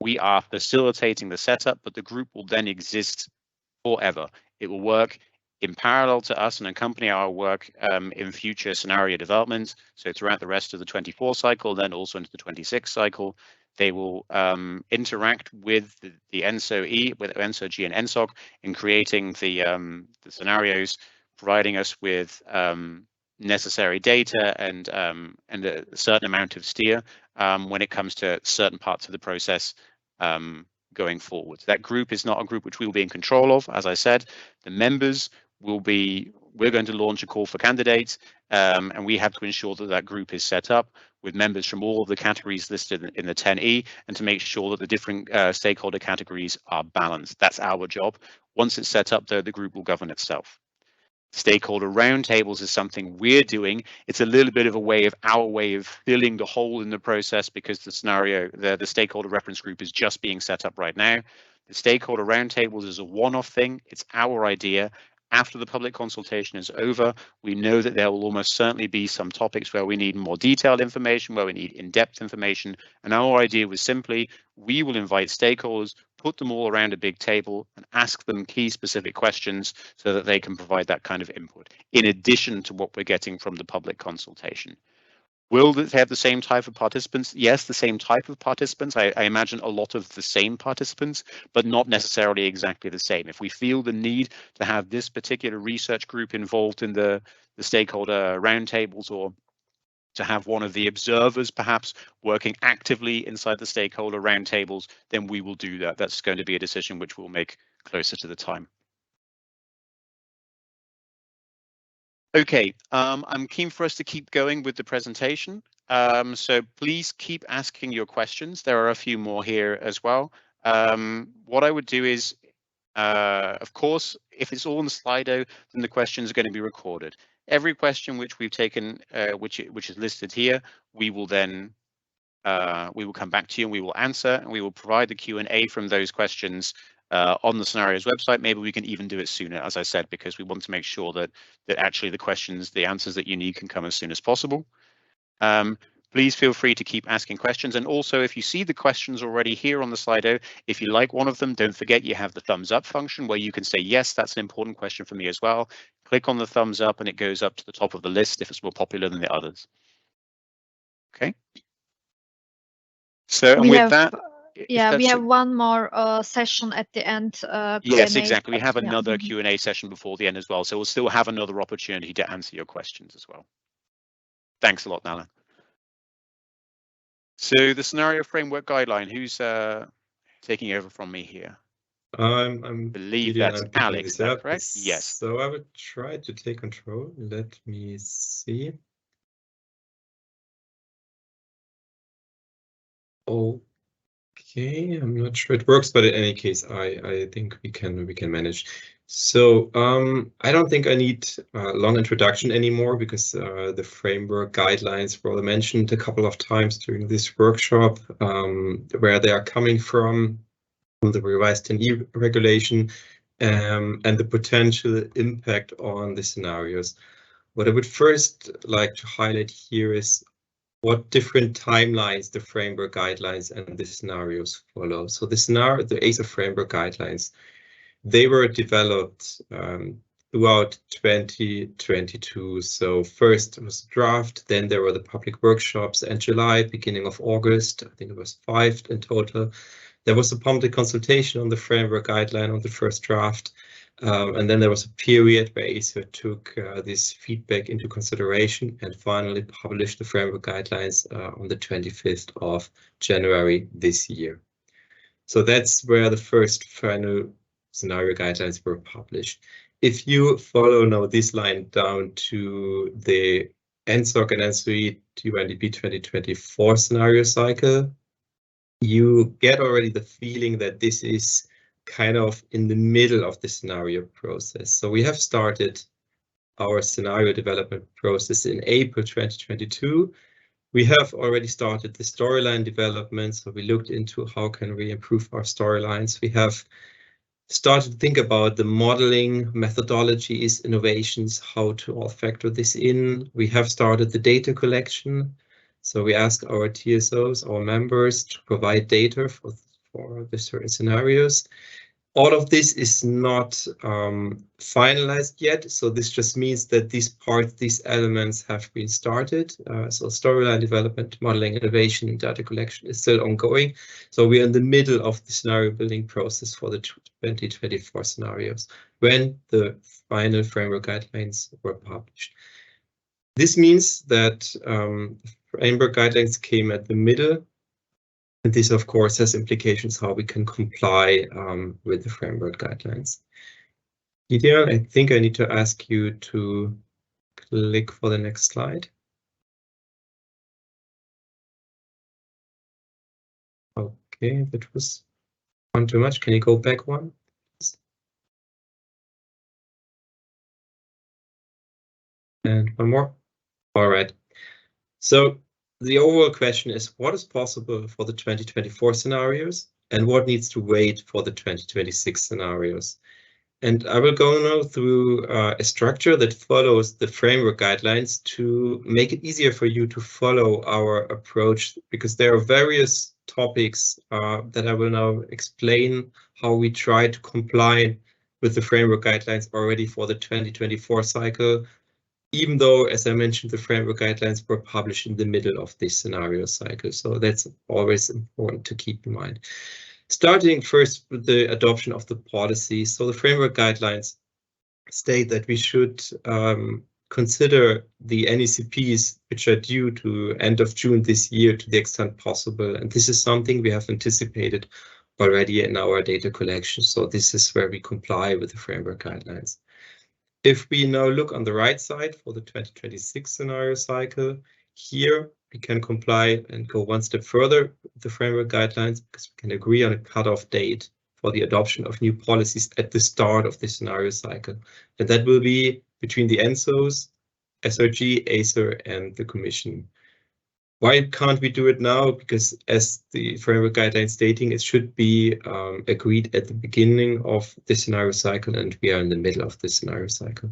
We are facilitating the setup, but the group will then exist forever. It will work in parallel to us and accompany our work in future scenario developments. So throughout the rest of the 24 cycle, then also into the 26 cycle, they will interact with the ENTSO-E, with ENTSO-G and ENTSO-C in creating the scenarios, providing us with necessary data and a certain amount of steer when it comes to certain parts of the process going forward. That group is not a group which we will be in control of. As I said, the members we're going to launch a call for candidates, and we have to ensure that that group is set up with members from all of the categories listed in the 10E, and to make sure that the different stakeholder categories are balanced. That's our job. Once it's set up, the group will govern itself. Stakeholder roundtables is something we're doing. It's a little bit of our way of filling the hole in the process, because the stakeholder reference group is just being set up right now. The stakeholder roundtables is a one-off thing. It's our idea, after the public consultation is over, we know that there will almost certainly be some topics where we need more detailed information, where we need in-depth information. And our idea was simply, we will invite stakeholders, put them all around a big table and ask them key specific questions so that they can provide that kind of input, in addition to what we're getting from the public consultation. Will it have the same type of participants? Yes, the same type of participants. I imagine a lot of the same participants, but not necessarily exactly the same. If we feel the need to have this particular research group involved in the stakeholder roundtables, or to have one of the observers perhaps working actively inside the stakeholder roundtables, then we will do that. That's going to be a decision which we'll make closer to the time. Okay, I'm keen for us to keep going with the presentation. So please keep asking your questions. There are a few more here as well. What I would do is, of course, if it's all in Slido, then the questions are going to be recorded. Every question which we've taken, which is listed here, we will then we will come back to you and we will answer, and we will provide the Q&A from those questions on the scenarios website. Maybe we can even do it sooner, as I said, because we want to make sure that actually the questions, the answers that you need can come as soon as possible. Please feel free to keep asking questions. And also, if you see the questions already here on the Slido, if you like one of them, don't forget you have the thumbs up function where you can say, yes, that's an important question for me as well. Click on the thumbs up and it goes up to the top of the list if it's more popular than the others. Okay. So, and with that, yeah, we have one more session at the end. Yes, exactly. We have another Q&A session before the end as well. So we'll still have another opportunity to answer your questions as well. Thanks a lot, Nalan. So the scenario framework guideline, who's taking over from me here? I believe that's Alex, is that correct? Yes. So I would try to take control. Let me see. Okay, I'm not sure it works, but in any case, I think we can manage. So I don't think I need a long introduction anymore, because the framework guidelines were mentioned a couple of times during this workshop, where they are coming from the revised 10E regulation, and the potential impact on the scenarios. What I would first like to highlight here is what different timelines the framework guidelines and the scenarios follow. So the ASA framework guidelines, they were developed throughout 2022. So first was the draft, then there were the public workshops in July, beginning of August. I think it was 5 in total. There was a public consultation on the framework guideline on the first draft. And then there was a period where ASA took this feedback into consideration and finally published the framework guidelines on the 25th of January this year. So that's where the first final scenario guidelines were published. If you follow now this line down to the ENTSO-E and ENTSO-E UNDP 2024 scenario cycle, you get already the feeling that this is kind of in the middle of the scenario process. So we have started our scenario development process in April 2022. We have already started the storyline development. So we looked into how can we improve our storylines. We have started to think about the modeling methodologies, innovations, how to all factor this in. We have started the data collection. So we ask our TSOs, our members, to provide data for the certain scenarios. All of this is not finalized yet. So this just means that these elements have been started. So storyline development, modeling, innovation, and data collection is still ongoing. So we are in the middle of the scenario building process for the 2024 scenarios when the final framework guidelines were published. This means that framework guidelines came at the middle. And this, of course, has implications how we can comply with the framework guidelines. Gideon, I think I need to ask you to click for the next slide. Okay, that was one too much. Can you go back one? And one more. All right. So the overall question is, what is possible for the 2024 scenarios and what needs to wait for the 2026 scenarios? And I will go now through a structure that follows the framework guidelines to make it easier for you to follow our approach, because there are various topics that I will now explain how we try to comply with the framework guidelines already for the 2024 cycle, even though, as I mentioned, the framework guidelines were published in the middle of this scenario cycle. So that's always important to keep in mind. Starting first with the adoption of the policy. So the framework guidelines state that we should consider the NECPs which are due to end of June this year to the extent possible. And this is something we have anticipated already in our data collection. So this is where we comply with the framework guidelines. If we now look on the right side for the 2026 scenario cycle, here we can comply and go one step further with the framework guidelines, because we can agree on a cutoff date for the adoption of new policies at the start of the scenario cycle. And that will be between the ENTSOs, SRG, ACER, and the Commission. Why can't we do it now? Because as the framework guidelines stating, it should be agreed at the beginning of the scenario cycle, and we are in the middle of the scenario cycle.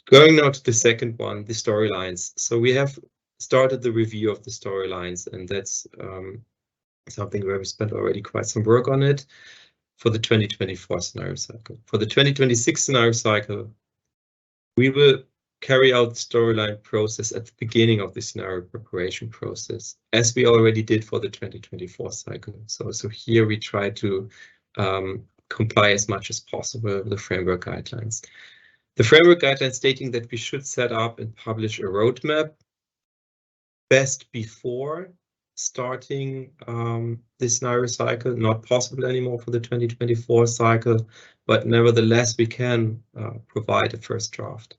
Going now to the second one, the storylines. So we have started the review of the storylines, and that's something where we spent already quite some work on it for the 2024 scenario cycle. For the 2026 scenario cycle, we will carry out the storyline process at the beginning of the scenario preparation process, as we already did for the 2024 cycle. So here we try to comply as much as possible with the framework guidelines. The framework guidelines stating that we should set up and publish a roadmap best before starting this scenario cycle. Not possible anymore for the 2024 cycle, but nevertheless we can provide a first draft.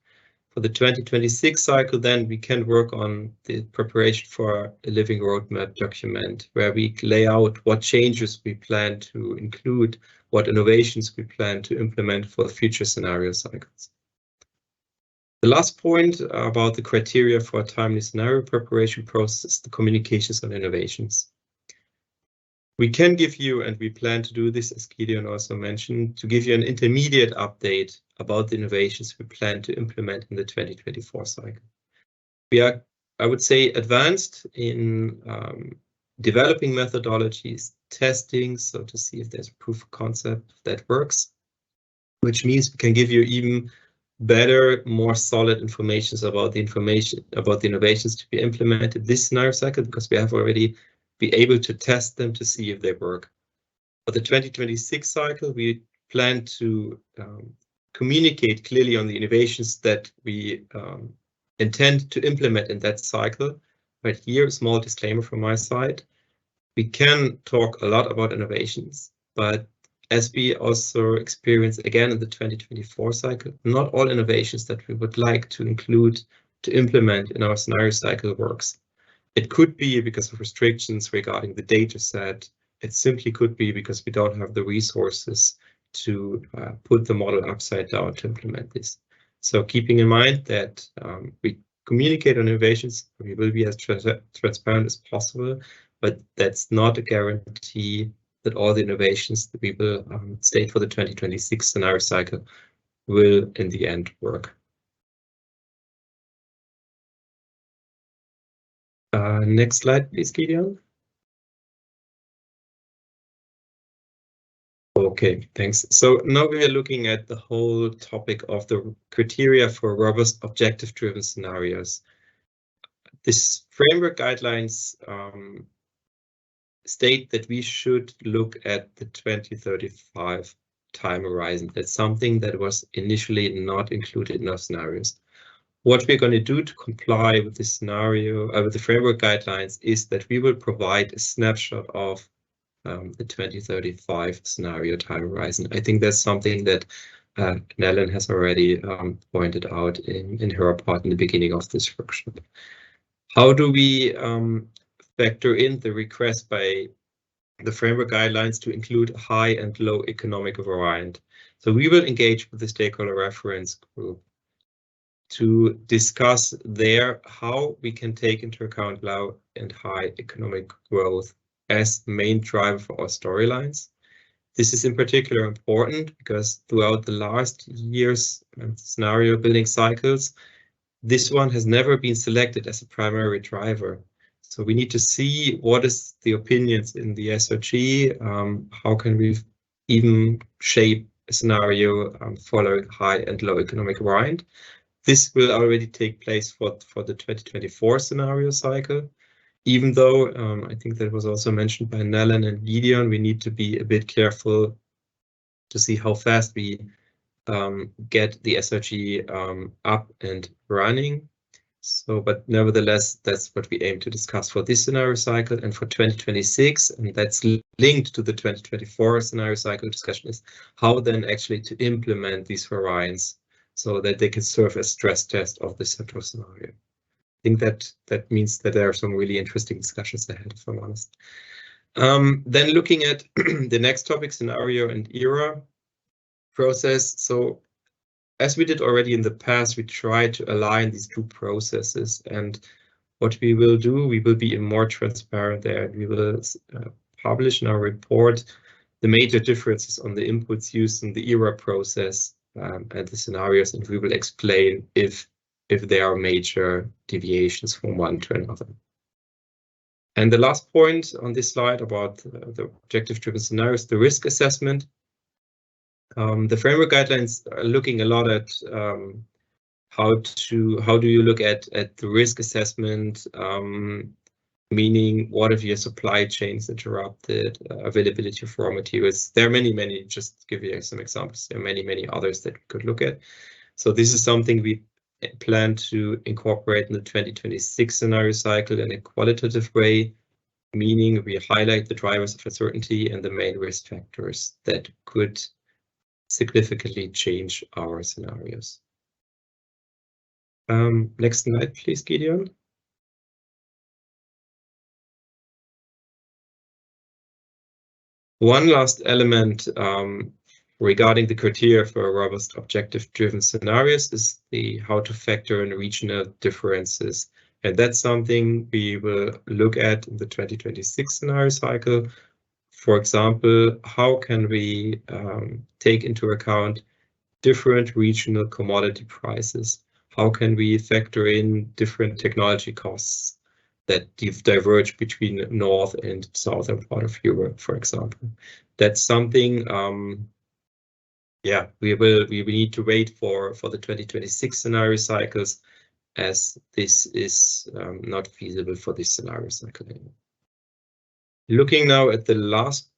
For the 2026 cycle, then we can work on the preparation for a living roadmap document where we lay out what changes we plan to include, what innovations we plan to implement for future scenario cycles. The last point about the criteria for a timely scenario preparation process, the communications on innovations. We can give you, and we plan to do this, as Gideon also mentioned, to give you an intermediate update about the innovations we plan to implement in the 2024 cycle. We are, I would say, advanced in developing methodologies, testing, so to see if there's a proof of concept that works, which means we can give you even better, more solid information about the innovations to be implemented this scenario cycle, because we have already be able to test them to see if they work. For the 2026 cycle, we plan to communicate clearly on the innovations that we intend to implement in that cycle. But here, a small disclaimer from my side. We can talk a lot about innovations, but as we also experience again in the 2024 cycle, not all innovations that we would like to include to implement in our scenario cycle works. It could be because of restrictions regarding the data set. It simply could be because we don't have the resources to put the model upside down to implement this. So keeping in mind that we communicate on innovations, we will be as transparent as possible, but that's not a guarantee that all the innovations that we will state for the 2026 scenario cycle will in the end work. Next slide, please, Gideon. Okay, thanks. So now we are looking at the whole topic of the criteria for robust objective-driven scenarios. This framework guidelines state that we should look at the 2035 time horizon. That's something that was initially not included in our scenarios. What we're going to do to comply with the scenario, with the framework guidelines, is that we will provide a snapshot of the 2035 scenario time horizon. I think that's something that Nellen has already pointed out in her report in the beginning of this workshop. How do we factor in the request by the framework guidelines to include high and low economic variant? So we will engage with the stakeholder reference group to discuss there how we can take into account low and high economic growth as main driver for our storylines. This is in particular important because throughout the last years and scenario building cycles, this one has never been selected as a primary driver. So we need to see what is the opinions in the SRG, how can we even shape a scenario following high and low economic variant. This will already take place for the 2024 scenario cycle. Even though I think that was also mentioned by Nellen and Gideon, we need to be a bit careful to see how fast we get the SRG up and running. So, but nevertheless, that's what we aim to discuss for this scenario cycle and for 2026, and that's linked to the 2024 scenario cycle discussion, is how then actually to implement these variants so that they can serve as stress test of the central scenario. I think that means that there are some really interesting discussions ahead, if I'm honest. Then looking at the next topic, scenario and era process. So as we did already in the past, we try to align these two processes, and what we will do, we will be more transparent there. We will publish in our report the major differences on the inputs used in the era process and the scenarios, and we will explain if there are major deviations from one to another. And the last point on this slide about the objective-driven scenarios, the risk assessment. The framework guidelines are looking a lot at how do you look at the risk assessment, meaning what if your supply chain is interrupted, availability of raw materials. There are many, just to give you some examples, there are many others that we could look at. So this is something we plan to incorporate in the 2026 scenario cycle in a qualitative way, meaning we highlight the drivers of uncertainty and the main risk factors that could significantly change our scenarios. Next slide, please, Gideon. One last element regarding the criteria for robust objective-driven scenarios is how to factor in regional differences. And that's something we will look at in the 2026 scenario cycle. For example, how can we take into account different regional commodity prices? How can we factor in different technology costs that diverge between north and southern part of Europe, for example? That's something, we need to wait for the 2026 scenario cycles, as this is not feasible for this scenario cycle anymore. Looking now at the last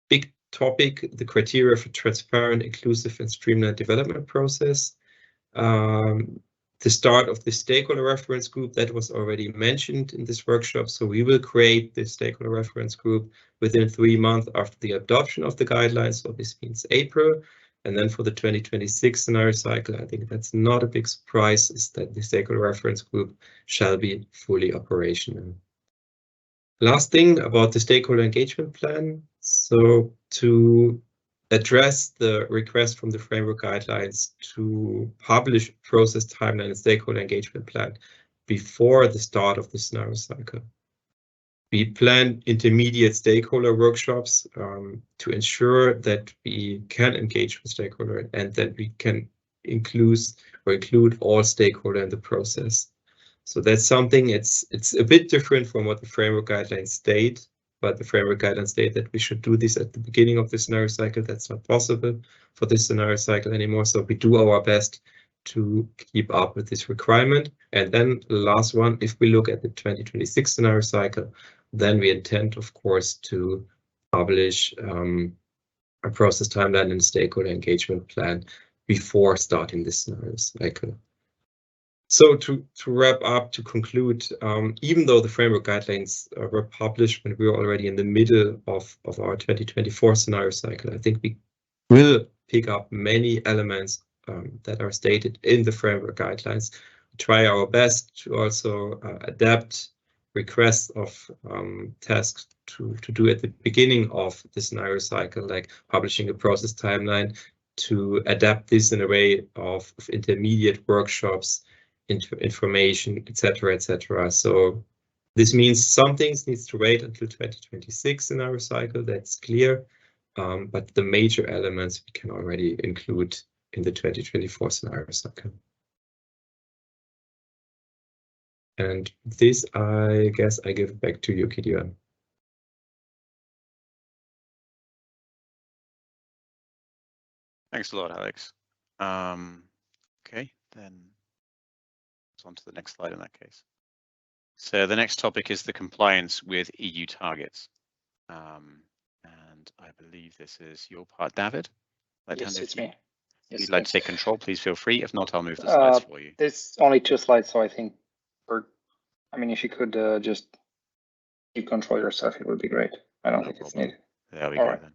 big topic, the criteria for transparent, inclusive, and streamlined development process. The start of the stakeholder reference group, that was already mentioned in this workshop. So we will create the stakeholder reference group within 3 months after the adoption of the guidelines. So this means April. And then for the 2026 scenario cycle, I think that's not a big surprise, is that the stakeholder reference group shall be fully operational. Last thing about the stakeholder engagement plan. So to address the request from the framework guidelines to publish process timeline and stakeholder engagement plan before the start of the scenario cycle, we plan intermediate stakeholder workshops to ensure that we can engage with stakeholders and that we can include all stakeholders in the process. So that's something, it's a bit different from what the framework guidelines state, but the framework guidelines state that we should do this at the beginning of the scenario cycle. That's not possible for this scenario cycle anymore. So we do our best to keep up with this requirement. And then the last one, if we look at the 2026 scenario cycle, then we intend, of course, to publish a process timeline and stakeholder engagement plan before starting this scenario cycle. So to wrap up, to conclude, even though the framework guidelines were published when we were already in the middle of our 2024 scenario cycle, I think we will pick up many elements that are stated in the framework guidelines. We try our best to also adapt requests of tasks to do at the beginning of the scenario cycle, like publishing a process timeline, to adapt this in a way of intermediate workshops, information, etc., etc. So this means some things needs to wait until 2026 scenario cycle, that's clear. but the major elements we can already include in the 2024 scenario cycle. And this, I guess, I give back to you, Gideon. Thanks a lot, Alex. Okay, then on to the next slide in that case. So the next topic is the compliance with EU targets. And I believe this is your part, David. Yes, it's me. If you'd like to take control, please feel free. If not, I'll move the slides for you. There's only 2 slides, so I think, if you could just keep control yourself, it would be great. I don't think it's needed. There we go then.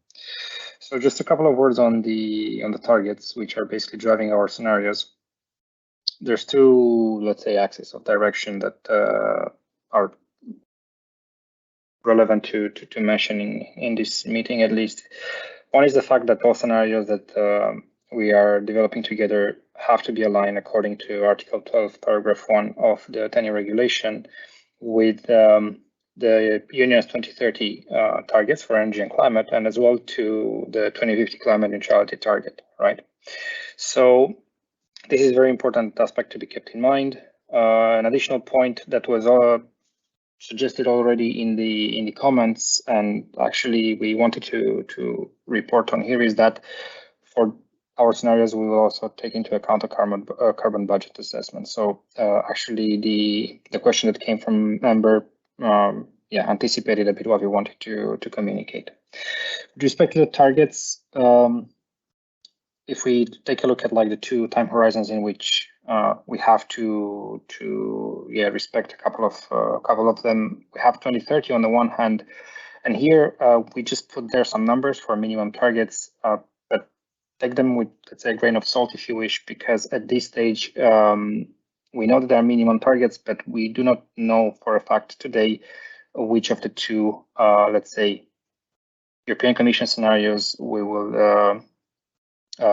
So just a couple of words on the targets, which are basically driving our scenarios. There's 2, let's say, axes of direction that are relevant to mention in this meeting, at least. One is the fact that all scenarios that we are developing together have to be aligned according to Article 12, Paragraph 1 of the 10-year regulation with the Union's 2030 targets for energy and climate, and as well to the 2050 climate neutrality target, right? So this is a very important aspect to be kept in mind. An additional point that was suggested already in the comments, and actually we wanted to report on here, is that for our scenarios we will also take into account a carbon budget assessment. So actually the question that came from member anticipated a bit what we wanted to communicate. With respect to the targets, if we take a look at like the 2 time horizons in which we have to respect a couple of them, we have 2030 on the one hand, and here we just put there some numbers for minimum targets, but take them with, let's say, a grain of salt if you wish, because at this stage we know that there are minimum targets, but we do not know for a fact today which of the 2, let's say, European Commission scenarios we will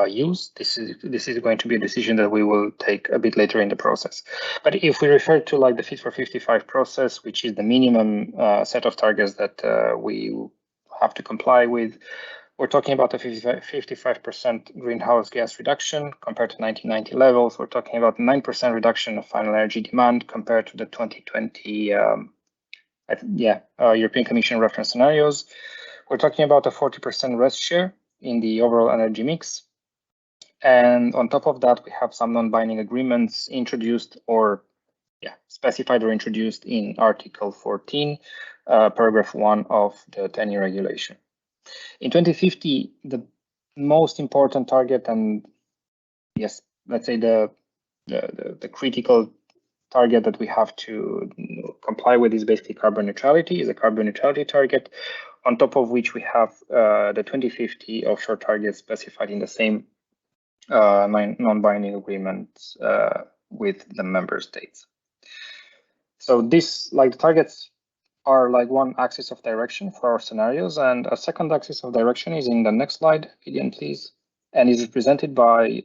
use. This is going to be a decision that we will take a bit later in the process. But if we refer to like the Fit for 55 process, which is the minimum set of targets that we have to comply with, we're talking about a 55% greenhouse gas reduction compared to 1990 levels. We're talking about 9% reduction of final energy demand compared to the 2020 European Commission reference scenarios. We're talking about a 40% rest share in the overall energy mix. And on top of that, we have some non-binding agreements introduced or specified or introduced in Article 14, Paragraph 1 of the 10-year regulation. In 2050, the most important target, and yes, let's say the critical target that we have to comply with, is basically carbon neutrality, is a carbon neutrality target, on top of which we have the 2050 offshore targets specified in the same non-binding agreements with the member states. So this, like, the targets are like one axis of direction for our scenarios, and a second axis of direction is in the next slide, Gideon, please, and is represented by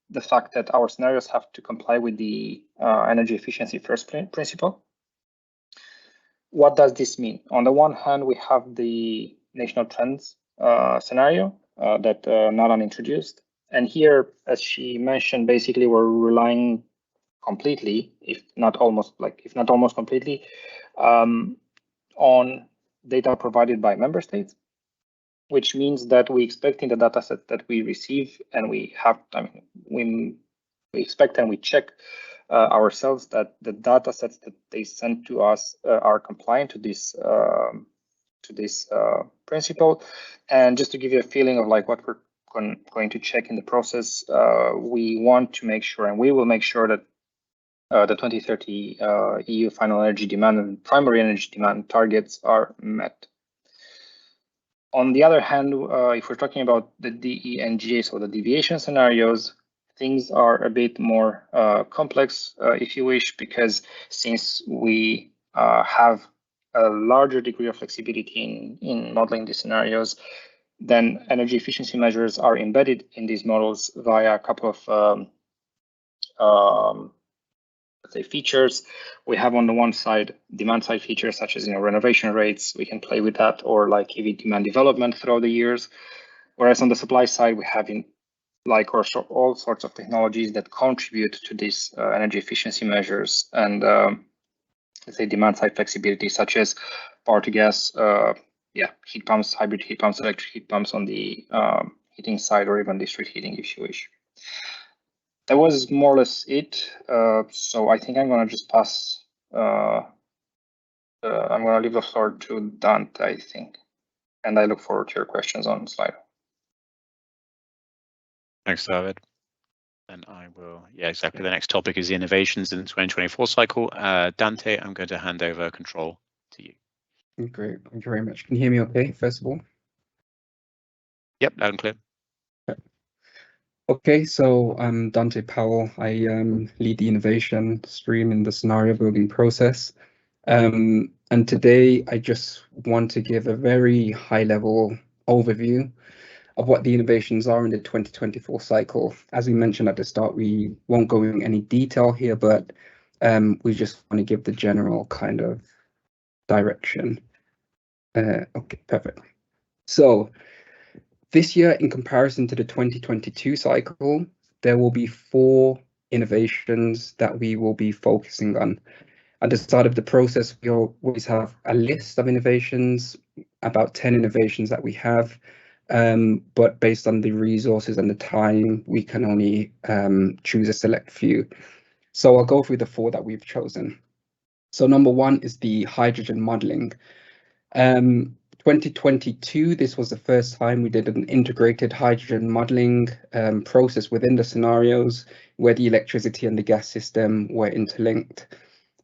the fact that our scenarios have to comply with the energy efficiency first principle. What does this mean? On the one hand, we have the national trends scenario that Nalan introduced. And here, as she mentioned, basically we're relying completely, if not almost completely, on data provided by member states, which means that we expect in the data set that we receive, and we have, we expect and we check ourselves that the data sets that they send to us are compliant to this principle. And just to give you a feeling of like what we're going to check in the process, we want to make sure, and we will make sure, that the 2030 EU final energy demand and primary energy demand targets are met. On the other hand, if we're talking about the DE&G, so the deviation scenarios, things are a bit more complex, if you wish, because since we have a larger degree of flexibility in modeling these scenarios, then energy efficiency measures are embedded in these models via a couple of say, features. We have on the one side demand side features such as renovation rates. We can play with that, or like EV demand development throughout the years. Whereas on the supply side, we have all sorts of technologies that contribute to these energy efficiency measures and let's say demand side flexibility, such as power to gas, heat pumps, hybrid heat pumps, electric heat pumps on the heating side, or even district heating if you wish. That was more or less it. So I think I'm going to just pass. I'm going to leave the floor to Dante, I think, and I look forward to your questions on Slido. Thanks, David. And I will, exactly. The next topic is the innovations in the 2024 cycle. Dante, I'm going to hand over control to you. Great, thank you very much. Can you hear me okay, first of all? Yep, loud and clear. Okay, so I'm Dante Powell. I lead the innovation stream in the scenario building process. And today I just want to give a very high level overview of what the innovations are in the 2024 cycle. As we mentioned at the start, we won't go in any detail here, but we just want to give the general kind of direction. Okay, perfect. So this year, in comparison to the 2022 cycle, there will be 4 innovations that we will be focusing on. At the start of the process, we always have a list of innovations, about 10 innovations that we have, but based on the resources and the time, we can only choose a select few. So I'll go through the 4 that we've chosen. So number 1 is the hydrogen modeling. 2022, this was the first time we did an integrated hydrogen modeling process within the scenarios where the electricity and the gas system were interlinked.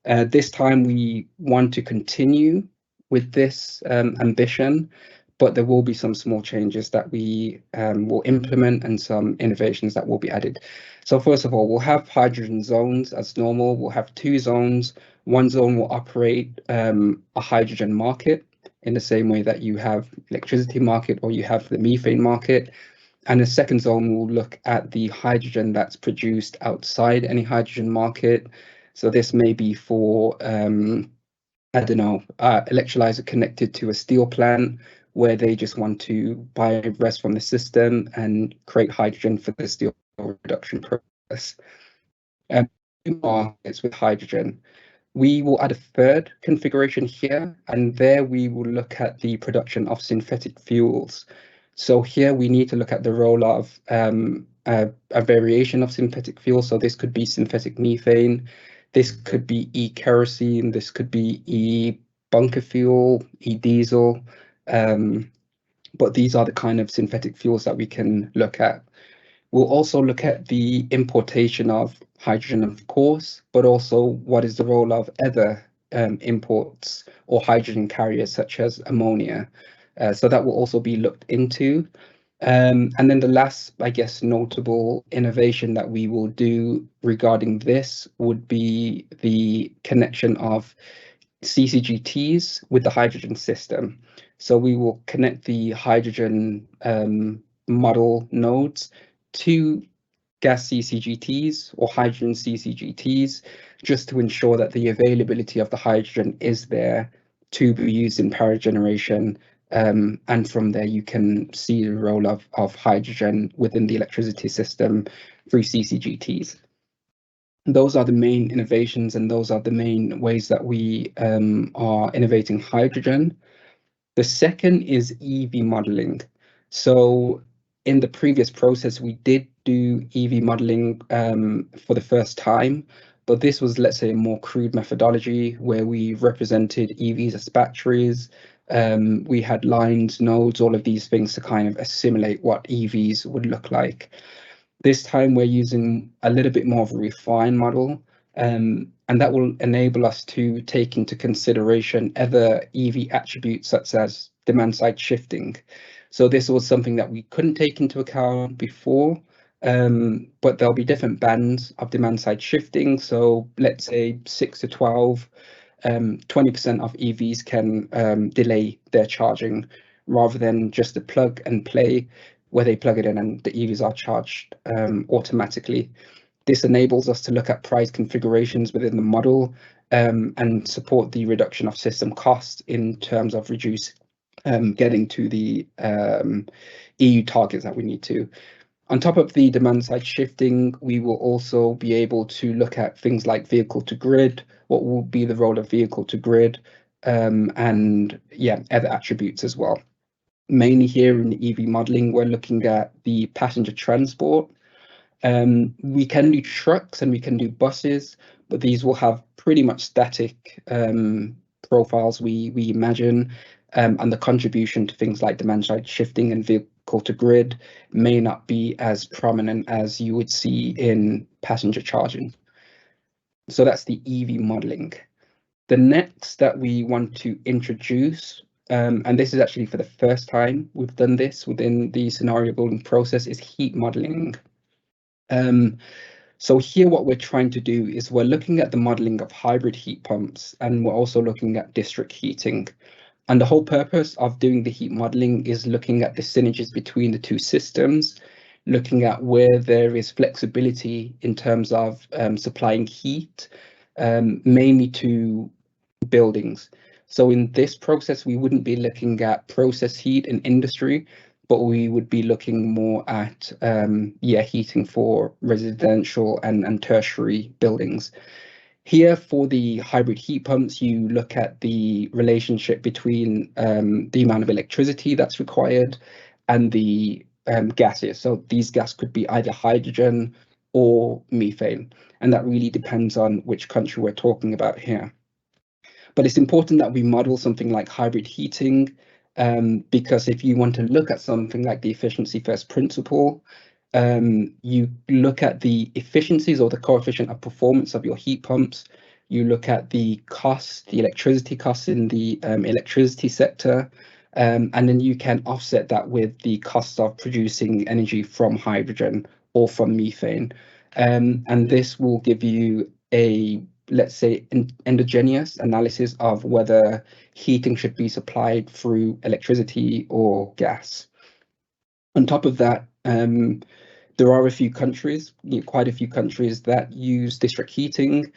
This time we want to continue with this ambition, but there will be some small changes that we will implement and some innovations that will be added. So first of all, we'll have hydrogen zones as normal. We'll have 2 zones. One zone will operate a hydrogen market in the same way that you have electricity market or you have the methane market. And the second zone will look at the hydrogen that's produced outside any hydrogen market. So this may be for, electrolyzer connected to a steel plant where they just want to buy rest from the system and create hydrogen for the steel reduction process. Markets with hydrogen. We will add a third configuration here, and there we will look at the production of synthetic fuels. So here we need to look at the role of a variation of synthetic fuel. So this could be synthetic methane, this could be e-kerosene, this could be e-bunker fuel, e-diesel. But these are the kind of synthetic fuels that we can look at. We'll also look at the importation of hydrogen, of course, but also what is the role of other imports or hydrogen carriers such as ammonia. So that will also be looked into. And then the last, I guess, notable innovation that we will do regarding this would be the connection of CCGTs with the hydrogen system. So we will connect the hydrogen model nodes to gas CCGTs or hydrogen CCGTs, just to ensure that the availability of the hydrogen is there to be used in power generation. And from there, you can see the role of hydrogen within the electricity system through CCGTs. Those are the main innovations, and those are the main ways that we are innovating hydrogen. The second is EV modeling. So in the previous process, we did do EV modeling for the first time, but this was, let's say, a more crude methodology where we represented EVs as batteries. We had lines, nodes, all of these things to kind of assimilate what EVs would look like. This time we're using a little bit more of a refined model, and that will enable us to take into consideration other EV attributes such as demand side shifting. So this was something that we couldn't take into account before, but there'll be different bands of demand side shifting. So let's say 6 to 12, 20% of EVs can delay their charging rather than just a plug and play where they plug it in and the EVs are charged automatically. This enables us to look at price configurations within the model and support the reduction of system costs in terms of getting to the EU targets that we need to. On top of the demand side shifting, we will also be able to look at things like vehicle to grid, what will be the role of vehicle to grid, and yeah, other attributes as well. Mainly here in the EV modeling, we're looking at the passenger transport. We can do trucks and we can do buses, but these will have pretty much static profiles, we imagine, and the contribution to things like demand side shifting and vehicle to grid may not be as prominent as you would see in passenger charging. So that's the EV modeling. The next that we want to introduce, and this is actually for the first time we've done this within the scenario building process, is heat modeling. So here what we're trying to do is we're looking at the modeling of hybrid heat pumps, and we're also looking at district heating. And the whole purpose of doing the heat modeling is looking at the synergies between the two systems, looking at where there is flexibility in terms of supplying heat, mainly to buildings. So in this process, we wouldn't be looking at process heat in industry, but we would be looking more at heating for residential and tertiary buildings. Here for the hybrid heat pumps, you look at the relationship between the amount of electricity that's required and the gases. So these gas could be either hydrogen or methane, and that really depends on which country we're talking about here. But it's important that we model something like hybrid heating, because if you want to look at something like the efficiency first principle, you look at the efficiencies or the coefficient of performance of your heat pumps. You look at the costs, the electricity costs in the electricity sector, and then you can offset that with the cost of producing energy from hydrogen or from methane. And this will give you a, let's say, endogenous analysis of whether heating should be supplied through electricity or gas. On top of that, there are a few countries, quite a few countries that use district heating.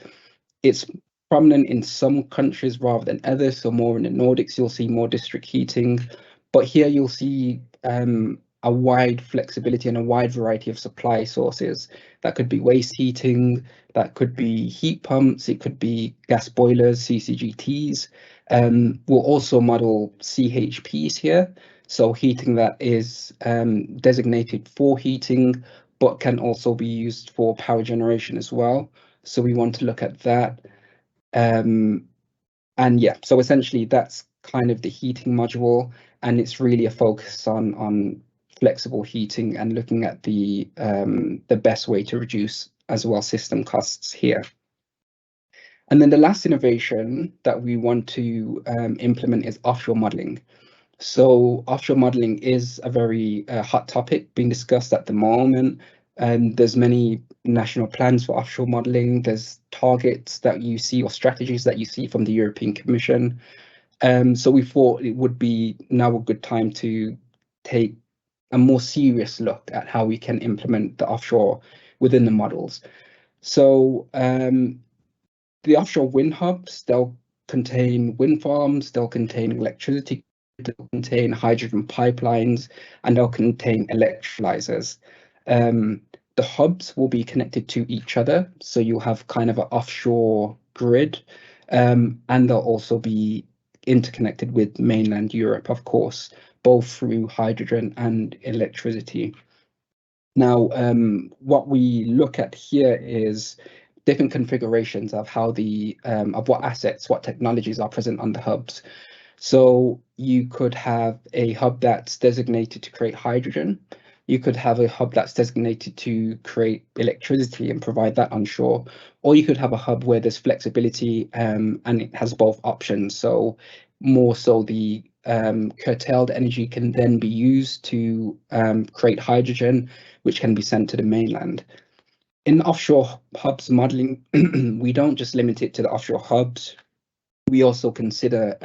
It's prominent in some countries rather than others. So more in the Nordics, you'll see more district heating. But here you'll see a wide flexibility and a wide variety of supply sources. That could be waste heating, that could be heat pumps, it could be gas boilers, CCGTs. We'll also model CHPs here. So heating that is designated for heating, but can also be used for power generation as well. So we want to look at that. And yeah, so essentially that's kind of the heating module, and it's really a focus on flexible heating and looking at the best way to reduce as well system costs here. And then the last innovation that we want to implement is offshore modeling. So offshore modeling is a very hot topic being discussed at the moment. There's many national plans for offshore modeling. There's targets that you see or strategies that you see from the European Commission. So we thought it would be now a good time to take a more serious look at how we can implement the offshore within the models. So the offshore wind hubs, they'll contain wind farms, they'll contain electricity, they'll contain hydrogen pipelines, and they'll contain electrolyzers. The hubs will be connected to each other, so you'll have kind of an offshore grid, and they'll also be interconnected with mainland Europe, of course, both through hydrogen and electricity. Now, what we look at here is different configurations of how of what assets, what technologies are present on the hubs. So you could have a hub that's designated to create hydrogen. You could have a hub that's designated to create electricity and provide that onshore, or you could have a hub where there's flexibility and it has both options. So more so the curtailed energy can then be used to create hydrogen, which can be sent to the mainland. In offshore hubs modeling, we don't just limit it to the offshore hubs. We also consider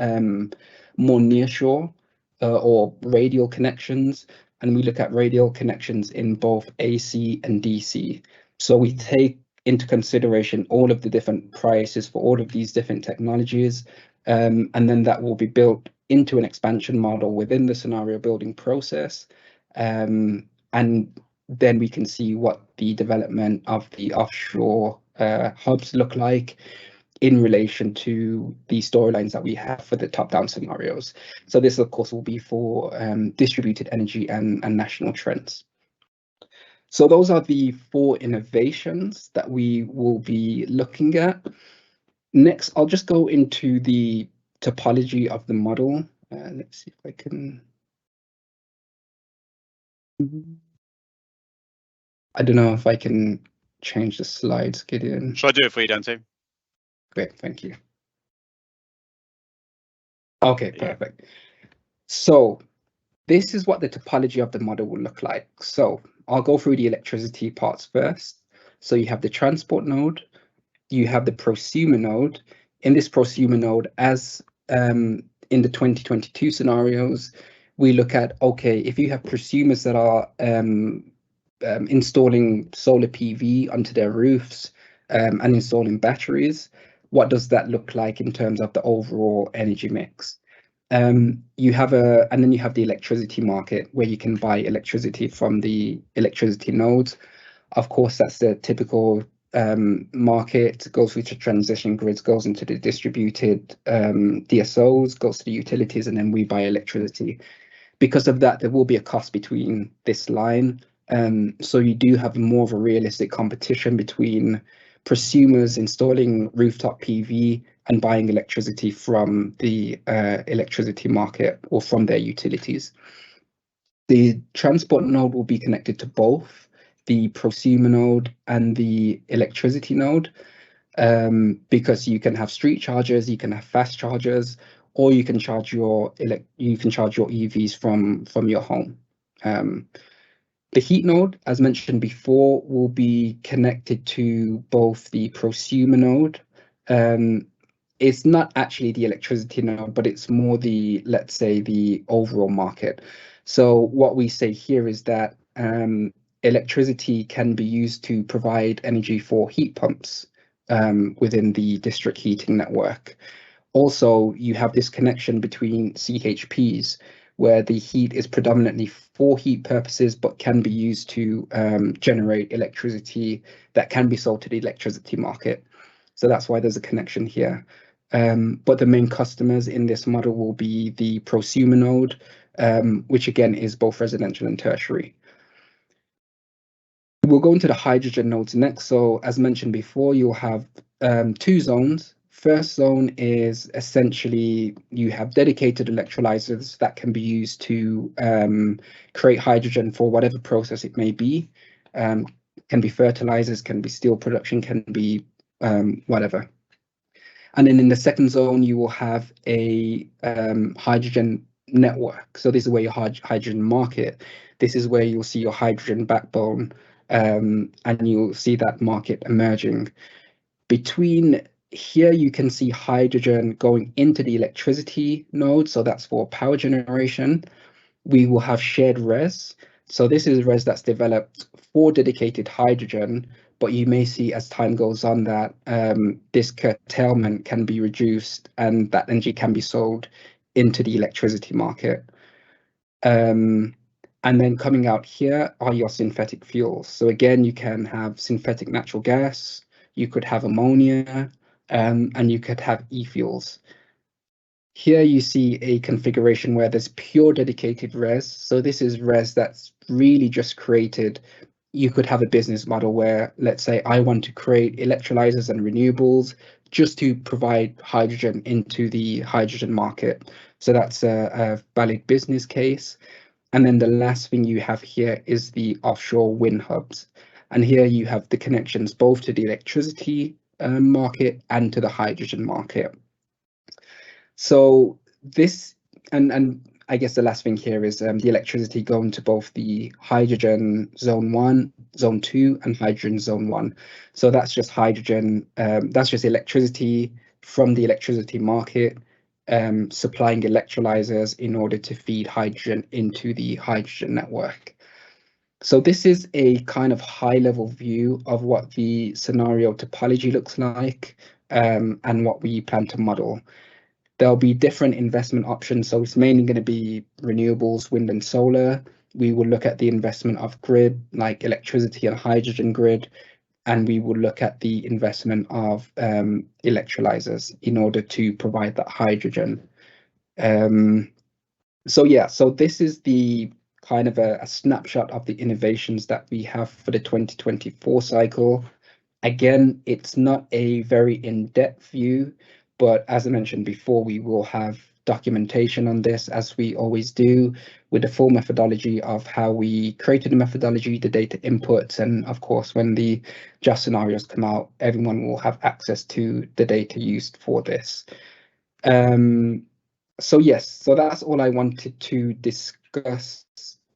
more nearshore or radial connections, and we look at radial connections in both AC and DC. So we take into consideration all of the different prices for all of these different technologies, and then that will be built into an expansion model within the scenario building process. And then we can see what the development of the offshore hubs look like in relation to the storylines that we have for the top-down scenarios. So this, of course, will be for distributed energy and national trends. So those are the 4 innovations that we will be looking at. Next, I'll just go into the topology of the model. Let's see if I can. I don't know if I can change the slides, Gideon. Shall I do it for you, Dante? Great, thank you. Okay, perfect. So this is what the topology of the model will look like. So I'll go through the electricity parts first. So you have the transport node, you have the prosumer node. In this prosumer node, as in the 2022 scenarios, we look at, okay, if you have prosumers that are installing solar PV onto their roofs and installing batteries, what does that look like in terms of the overall energy mix? You have and then you have the electricity market where you can buy electricity from the electricity nodes. Of course, that's the typical market, goes through to transition grids, goes into the distributed DSOs, goes to the utilities, and then we buy electricity. Because of that, there will be a cost between this line. So you do have more of a realistic competition between prosumers installing rooftop PV and buying electricity from the electricity market or from their utilities. The transport node will be connected to both the prosumer node and the electricity node, because you can have street chargers, you can have fast chargers, or you can charge your EVs from your home. The heat node, as mentioned before, will be connected to both the prosumer node. It's not actually the electricity node, but it's more the, let's say, the overall market. So what we say here is that electricity can be used to provide energy for heat pumps within the district heating network. Also, you have this connection between CHPs, where the heat is predominantly for heat purposes, but can be used to generate electricity that can be sold to the electricity market. So that's why there's a connection here. But the main customers in this model will be the prosumer node, which again is both residential and tertiary. We'll go into the hydrogen nodes next. So as mentioned before, you'll have 2 zones. First zone is essentially you have dedicated electrolyzers that can be used to create hydrogen for whatever process it may be. Can be fertilizers, can be steel production, can be whatever. And then in the second zone, you will have a hydrogen network. So this is where your hydrogen market. This is where you'll see your hydrogen backbone, and you'll see that market emerging. Between here, you can see hydrogen going into the electricity node. So that's for power generation. We will have shared res. So this is res that's developed for dedicated hydrogen, but you may see as time goes on that this curtailment can be reduced and that energy can be sold into the electricity market. And then coming out here are your synthetic fuels. So again, you can have synthetic natural gas, you could have ammonia, and you could have e-fuels. Here you see a configuration where there's pure dedicated res. So this is res that's really just created. You could have a business model where, let's say, I want to create electrolyzers and renewables just to provide hydrogen into the hydrogen market. So that's a valid business case. And then the last thing you have here is the offshore wind hubs. And here you have the connections both to the electricity market and to the hydrogen market. So this, and I guess the last thing here is the electricity going to both the hydrogen zone 1, zone 2, and hydrogen zone 1. So that's just hydrogen, that's just electricity from the electricity market, supplying electrolyzers in order to feed hydrogen into the hydrogen network. So this is a kind of high-level view of what the scenario topology looks like, and what we plan to model. There'll be different investment options, so it's mainly going to be renewables, wind and solar. We will look at the investment of grid, like electricity and hydrogen grid, and we will look at the investment of electrolyzers in order to provide that hydrogen. So yeah, so this is the kind of a snapshot of the innovations that we have for the 2024 cycle. Again, it's not a very in-depth view, but as I mentioned before, we will have documentation on this, as we always do, with the full methodology of how we created the methodology, the data inputs, and of course, when the just scenarios come out, everyone will have access to the data used for this. So yes, so that's all I wanted to discuss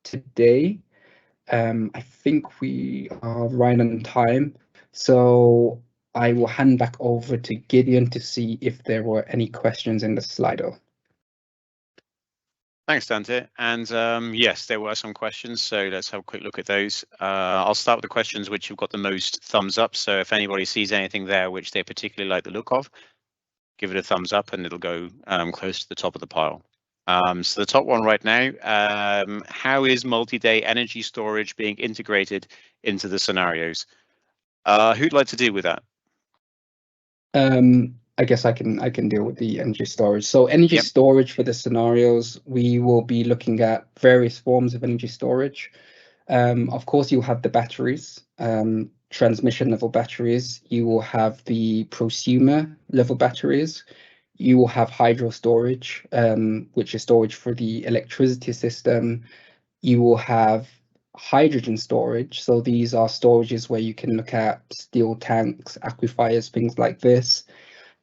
today. I think we are right on time, so I will hand back over to Gideon to see if there were any questions in the Slido. Thanks, Dante. And yes, there were some questions, so let's have a quick look at those. I'll start with the questions which have got the most thumbs up. So if anybody sees anything there which they particularly like the look of, give it a thumbs up and it'll go close to the top of the pile. So the top one right now, how is multi-day energy storage being integrated into the scenarios? Who'd like to deal with that? I guess I can deal with the energy storage. So energy storage for the scenarios, we will be looking at various forms of energy storage. Of course, you'll have the batteries, transmission level batteries. You will have the prosumer level batteries. You will have hydro storage, which is storage for the electricity system. You will have hydrogen storage. So these are storages where you can look at steel tanks, aquifers, things like this.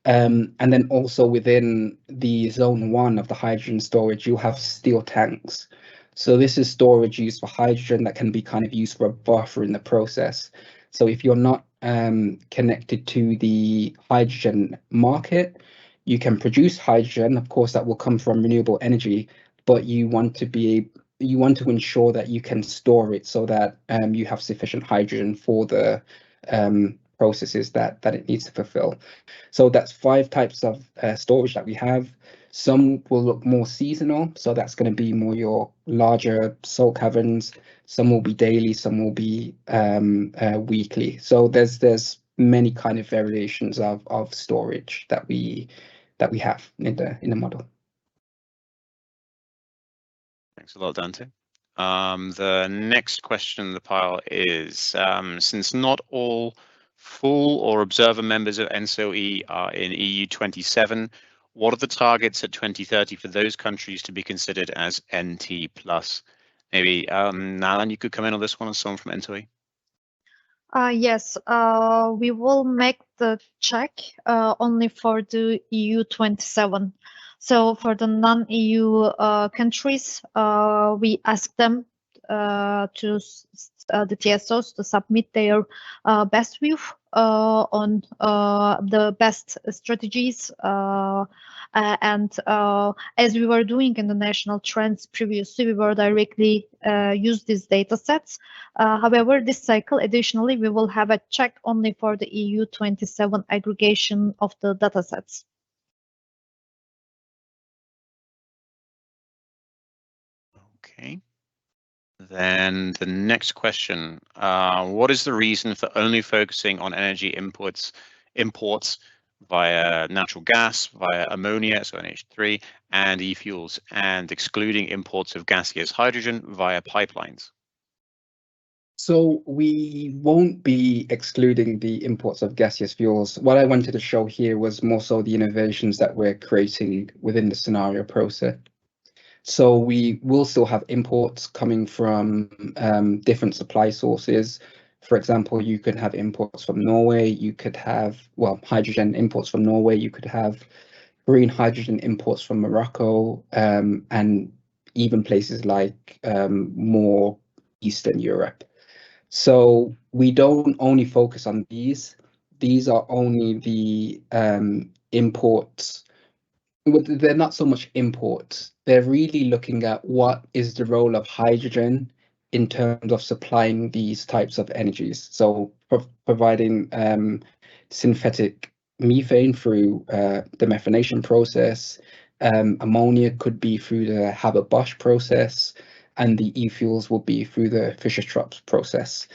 And then also within the zone 1 of the hydrogen storage, you have steel tanks. So this is storage used for hydrogen that can be kind of used for a buffer in the process. So if you're not connected to the hydrogen market, you can produce hydrogen. Of course, that will come from renewable energy, but you want to ensure that you can store it so that you have sufficient hydrogen for the processes that it needs to fulfill. So that's 5 types of storage that we have. Some will look more seasonal, so that's going to be more your larger salt caverns. Some will be daily, some will be weekly. So there's many kind of variations of storage that we have in the model. Thanks a lot, Dante. The next question in the pile is, since not all full or observer members of ENTSO-E are in EU 27, what are the targets at 2030 for those countries to be considered as NT+? Maybe, Alan, you could come in on this one, as someone from ENTSO-E. Yes, we will make the check only for the EU 27. So for the non-EU countries, we ask them to the TSOs to submit their best view on the best strategies, and as we were doing in the national trends previously, we were directly use these data sets. However, this cycle, additionally, we will have a check only for the EU 27 aggregation of the data sets. Okay. Then the next question, what is the reason for only focusing on energy imports via natural gas, via ammonia, so NH3, and e-fuels, and excluding imports of gaseous hydrogen via pipelines? So we won't be excluding the imports of gaseous fuels. What I wanted to show here was more so the innovations that we're creating within the scenario process. So we will still have imports coming from different supply sources. For example, you could have imports from Norway. You could have, well, hydrogen imports from Norway. You could have green hydrogen imports from Morocco, and even places like more Eastern Europe. So we don't only focus on these. These are only the imports. They're not so much imports. They're really looking at what is the role of hydrogen in terms of supplying these types of energies. So providing synthetic methane through the methanation process, ammonia could be through the Haber-Bosch process, and the e-fuels will be through the Fischer-Tropsch process.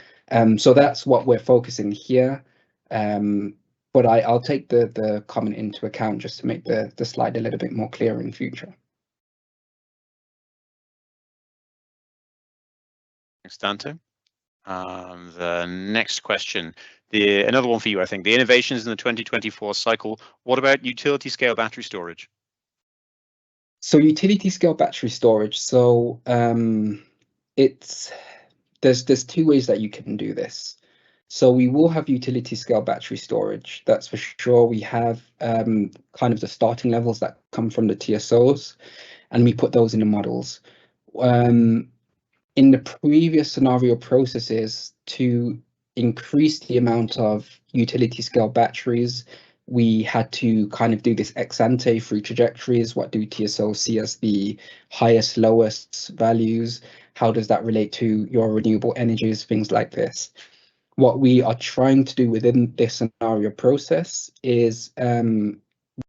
So that's what we're focusing here. But I'll take the comment into account just to make the slide a little bit more clear in future. Thanks, Dante. The next question, another one for you, I think. The innovations in the 2024 cycle. What about utility scale battery storage? So utility scale battery storage. So there's two ways that you can do this. So we will have utility scale battery storage. That's for sure. We have kind of the starting levels that come from the TSOs, and we put those in the models. In the previous scenario processes, to increase the amount of utility scale batteries, we had to kind of do this ex ante through trajectories. What do TSOs see as the highest, lowest values? How does that relate to your renewable energies? Things like this. What we are trying to do within this scenario process is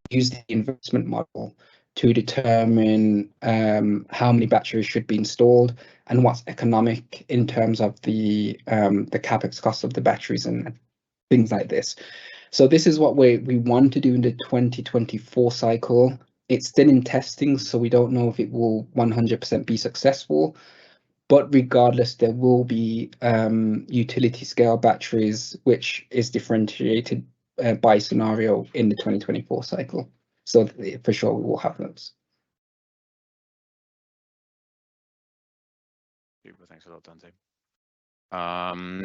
use the investment model to determine how many batteries should be installed and what's economic in terms of the capex cost of the batteries and things like this. So this is what we want to do in the 2024 cycle. It's still in testing, so we don't know if it will 100% be successful. But regardless, there will be utility scale batteries, which is differentiated by scenario in the 2024 cycle. So for sure, we will have those. Super, thanks a lot, Dante.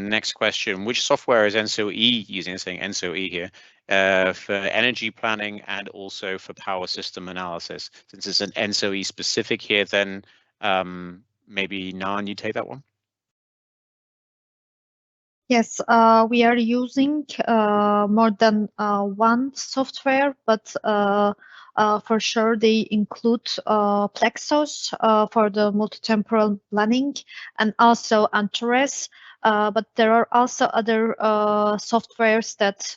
Next question, which software is ENTSO-E using? It's saying ENTSO-E here for energy planning and also for power system analysis. Since it's an ENTSO-E specific here, then maybe Nan, you take that one. Yes, we are using more than one software, but for sure they include Plexos for the multi-temporal planning and also ENTSO-E. But there are also other softwares that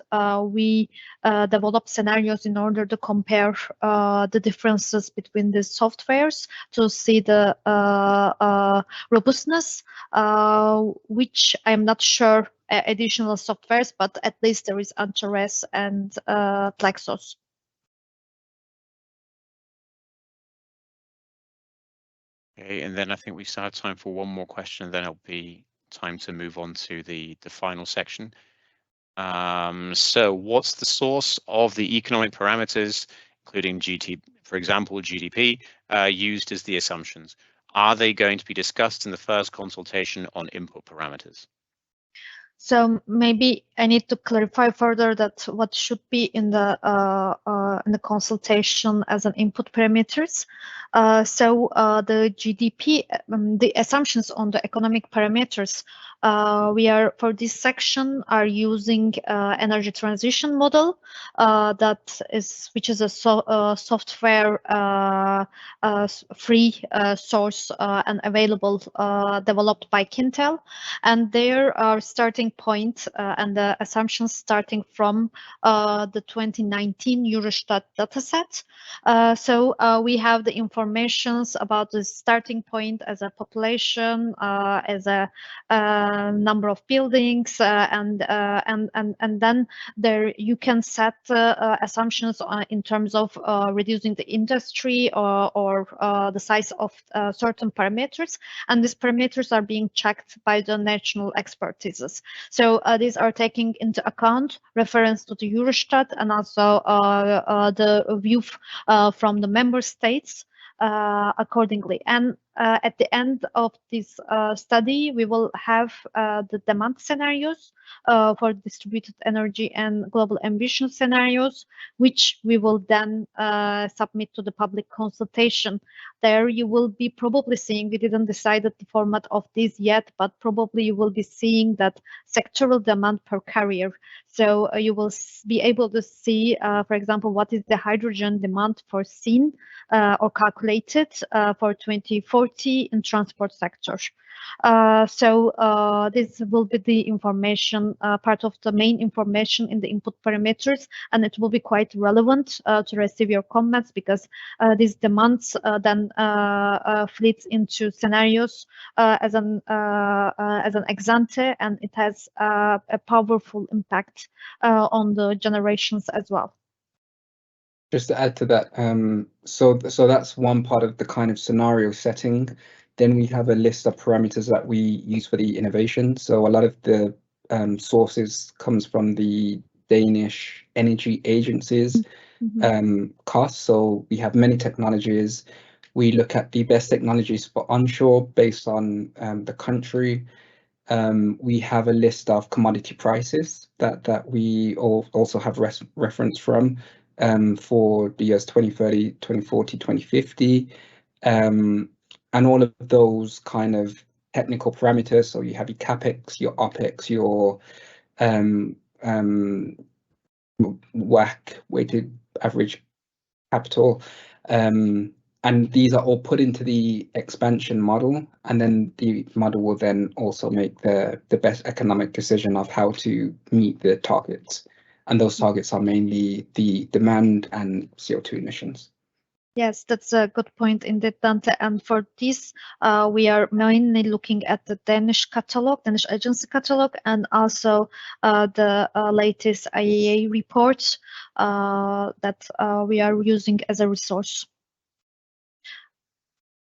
we develop scenarios in order to compare the differences between the softwares to see the robustness, which I'm not sure additional softwares, but at least there is ENTSO-E and Plexos. Okay, and then I think we still have time for one more question, then it'll be time to move on to the final section. So what's the source of the economic parameters, including for example, GDP, used as the assumptions? Are they going to be discussed in the first consultation on input parameters? So maybe I need to clarify further that what should be in the consultation as an input parameters. So the GDP, the assumptions on the economic parameters, we are for this section are using energy transition model which is a software free source and available developed by Kintel, and there are starting point and the assumptions starting from the 2019 Eurostat dataset. So we have the informations about the starting point as a population, as a number of buildings, and then there you can set assumptions in terms of reducing the industry or the size of certain parameters, and these parameters are being checked by the national expertises. So these are taking into account reference to the Eurostat and also the view from the member states accordingly. And at the end of this study, we will have the demand scenarios for distributed energy and global ambition scenarios, which we will then submit to the public consultation. There you will be probably seeing, we didn't decide the format of this yet, but probably you will be seeing that sectoral demand per carrier. So you will be able to see, for example, what is the hydrogen demand foreseen or calculated for 2040 2040 in transport sector. This will be the information, part of the main information in the input parameters, and it will be quite relevant to receive your comments, because these demands then fleets into scenarios as an ex ante, and it has a powerful impact on the generations as well. Just to add to that, so that's one part of the kind of scenario setting. Then we have a list of parameters that we use for the innovation. So a lot of the sources comes from the Danish energy agencies costs. So we have many technologies. We look at the best technologies for onshore based on the country. We have a list of commodity prices that we also have reference from for the years 2030, 2040, 2050. And all of those kind of technical parameters. So you have your CapEx, your OpEx, your WACC, weighted average capital. And these are all put into the expansion model, and then the model will then also make the best economic decision of how to meet the targets. And those targets are mainly the demand and CO2 emissions. Yes, that's a good point indeed, Dante. And for this, we are mainly looking at the Danish catalog, Danish agency catalog, and also the latest IEA report that we are using as a resource.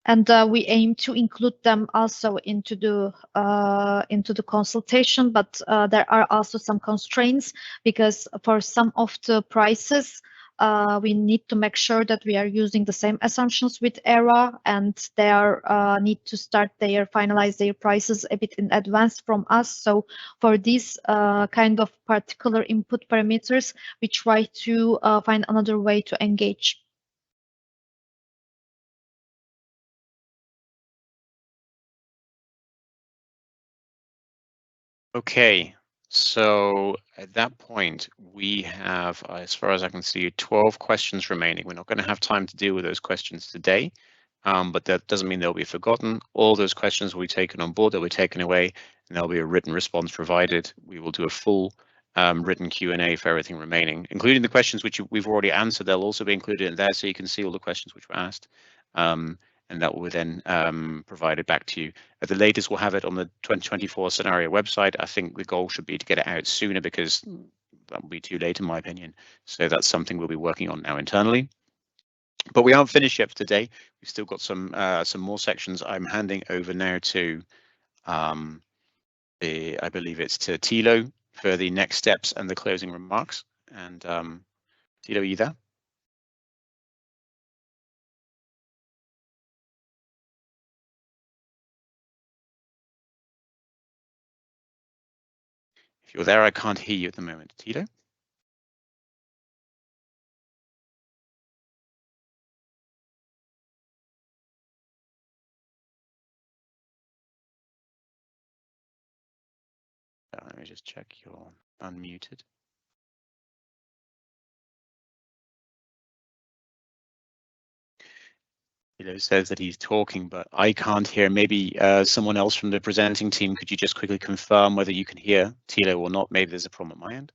And we aim to include them also into the consultation, but there are also some constraints, because for some of the prices, we need to make sure that we are using the same assumptions with ERA, and they are need to finalize their prices a bit in advance from us. So for these kind of particular input parameters, we try to find another way to engage. Okay, so at that point, we have, as far as I can see, 12 questions remaining. We're not going to have time to deal with those questions today, but that doesn't mean they'll be forgotten. All those questions will be taken on board, they'll be taken away, and there'll be a written response provided. We will do a full written Q&A for everything remaining, including the questions which we've already answered. They'll also be included in there, so you can see all the questions which were asked. And that will be then provided back to you. At the latest, we'll have it on the 2024 scenario website. I think the goal should be to get it out sooner, because that will be too late, in my opinion. So that's something we'll be working on now internally. But we aren't finished yet for today. We've still got some more sections. I'm handing over now to, I believe it's to Thilo for the next steps and the closing remarks. And Thilo, are you there? If you're there, I can't hear you at the moment. Thilo? Let me just check you're unmuted. Thilo says that he's talking, but I can't hear. Maybe someone else from the presenting team, could you just quickly confirm whether you can hear Thilo or not? Maybe there's a problem at my end.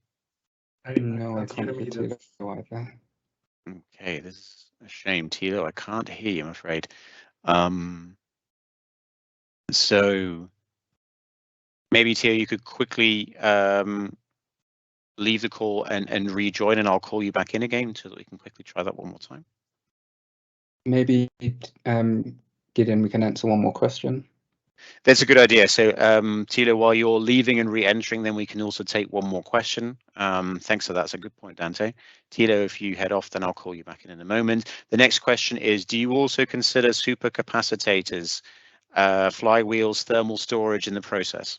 No, I can't hear Thilo either. Okay, this is a shame, Thilo. I can't hear you, I'm afraid. So maybe, Thilo, you could quickly leave the call and rejoin, and I'll call you back in again so that we can quickly try that one more time. Maybe, Gideon, we can answer one more question. That's a good idea. So, Thilo, while you're leaving and re-entering, then we can also take one more question. Thanks for that. That's a good point, Dante. Thilo, if you head off, then I'll call you back in a moment. The next question is, do you also consider supercapacitors, flywheels, thermal storage in the process?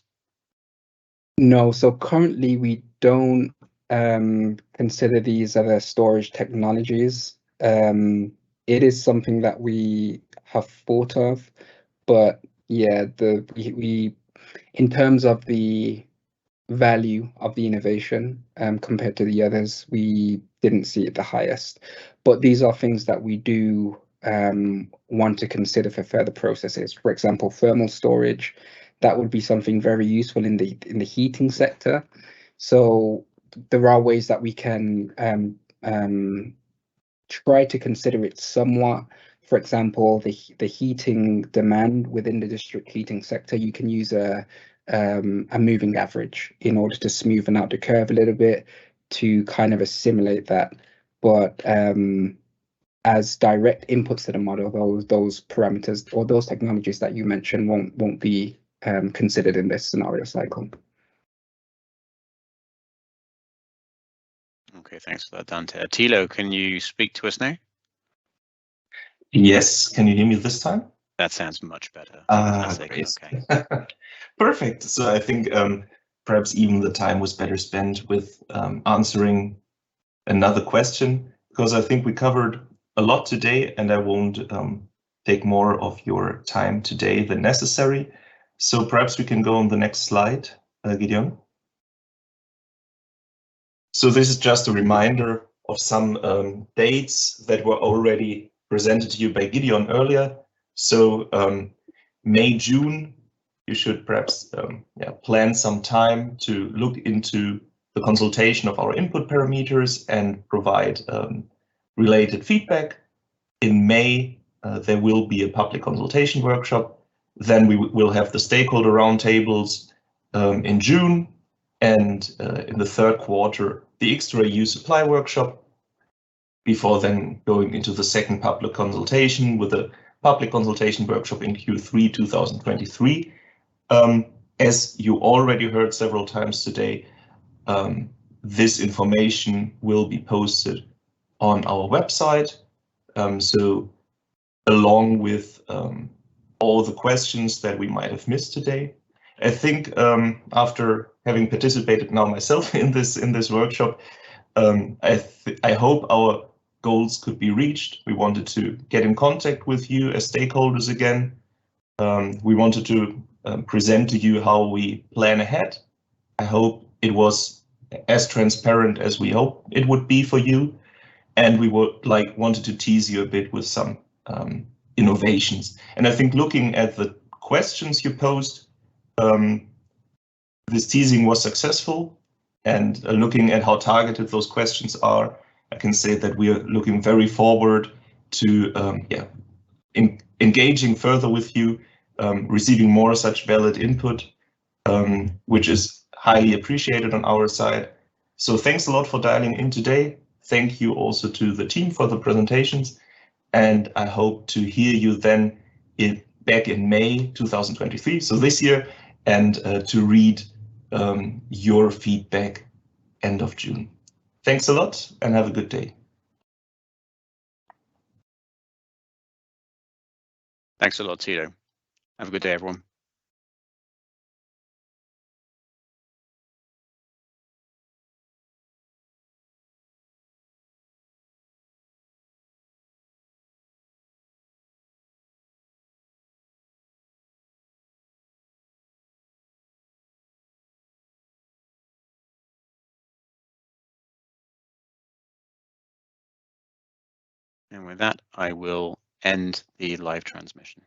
No, so currently we don't consider these other storage technologies. It is something that we have thought of, but yeah, we in terms of the value of the innovation compared to the others, we didn't see it the highest. But these are things that we do want to consider for further processes. For example, thermal storage, that would be something very useful in the heating sector. So there are ways that we can try to consider it somewhat. For example, the heating demand within the district heating sector, you can use a moving average in order to smoothen out the curve a little bit to kind of assimilate that. But as direct inputs to the model, those parameters or those technologies that you mentioned won't be considered in this scenario cycle. Okay, thanks for that, Dante. Thilo, can you speak to us now? Yes, can you hear me this time? That sounds much better. Great. Okay. Perfect. So I think perhaps even the time was better spent with answering another question, because I think we covered a lot today, and I won't take more of your time today than necessary. So perhaps we can go on the next slide, Gideon. So this is just a reminder of some dates that were already presented to you by Gideon earlier. So May, June, you should perhaps plan some time to look into the consultation of our input parameters and provide related feedback. In May, there will be a public consultation workshop. Then we will have the stakeholder roundtables in June. And in the third quarter, the X-ray supply workshop, before then going into the second public consultation with a public consultation workshop in Q3 2023. As you already heard several times today, this information will be posted on our website. So along with all the questions that we might have missed today, I think after having participated now myself in this workshop, I hope our goals could be reached. We wanted to get in contact with you as stakeholders again. We wanted to present to you how we plan ahead. I hope it was as transparent as we hope it would be for you, and we wanted to tease you a bit with some innovations. And I think looking at the questions you posed, this teasing was successful, and looking at how targeted those questions are, I can say that we are looking very forward to engaging further with you, receiving more such valid input, which is highly appreciated on our side. So thanks a lot for dialing in today. Thank you also to the team for the presentations, and I hope to hear you then back in May 2023, so this year, and to read your feedback end of June. Thanks a lot and have a good day. Thanks a lot, Thilo. Have a good day, everyone. And with that, I will end the live transmission.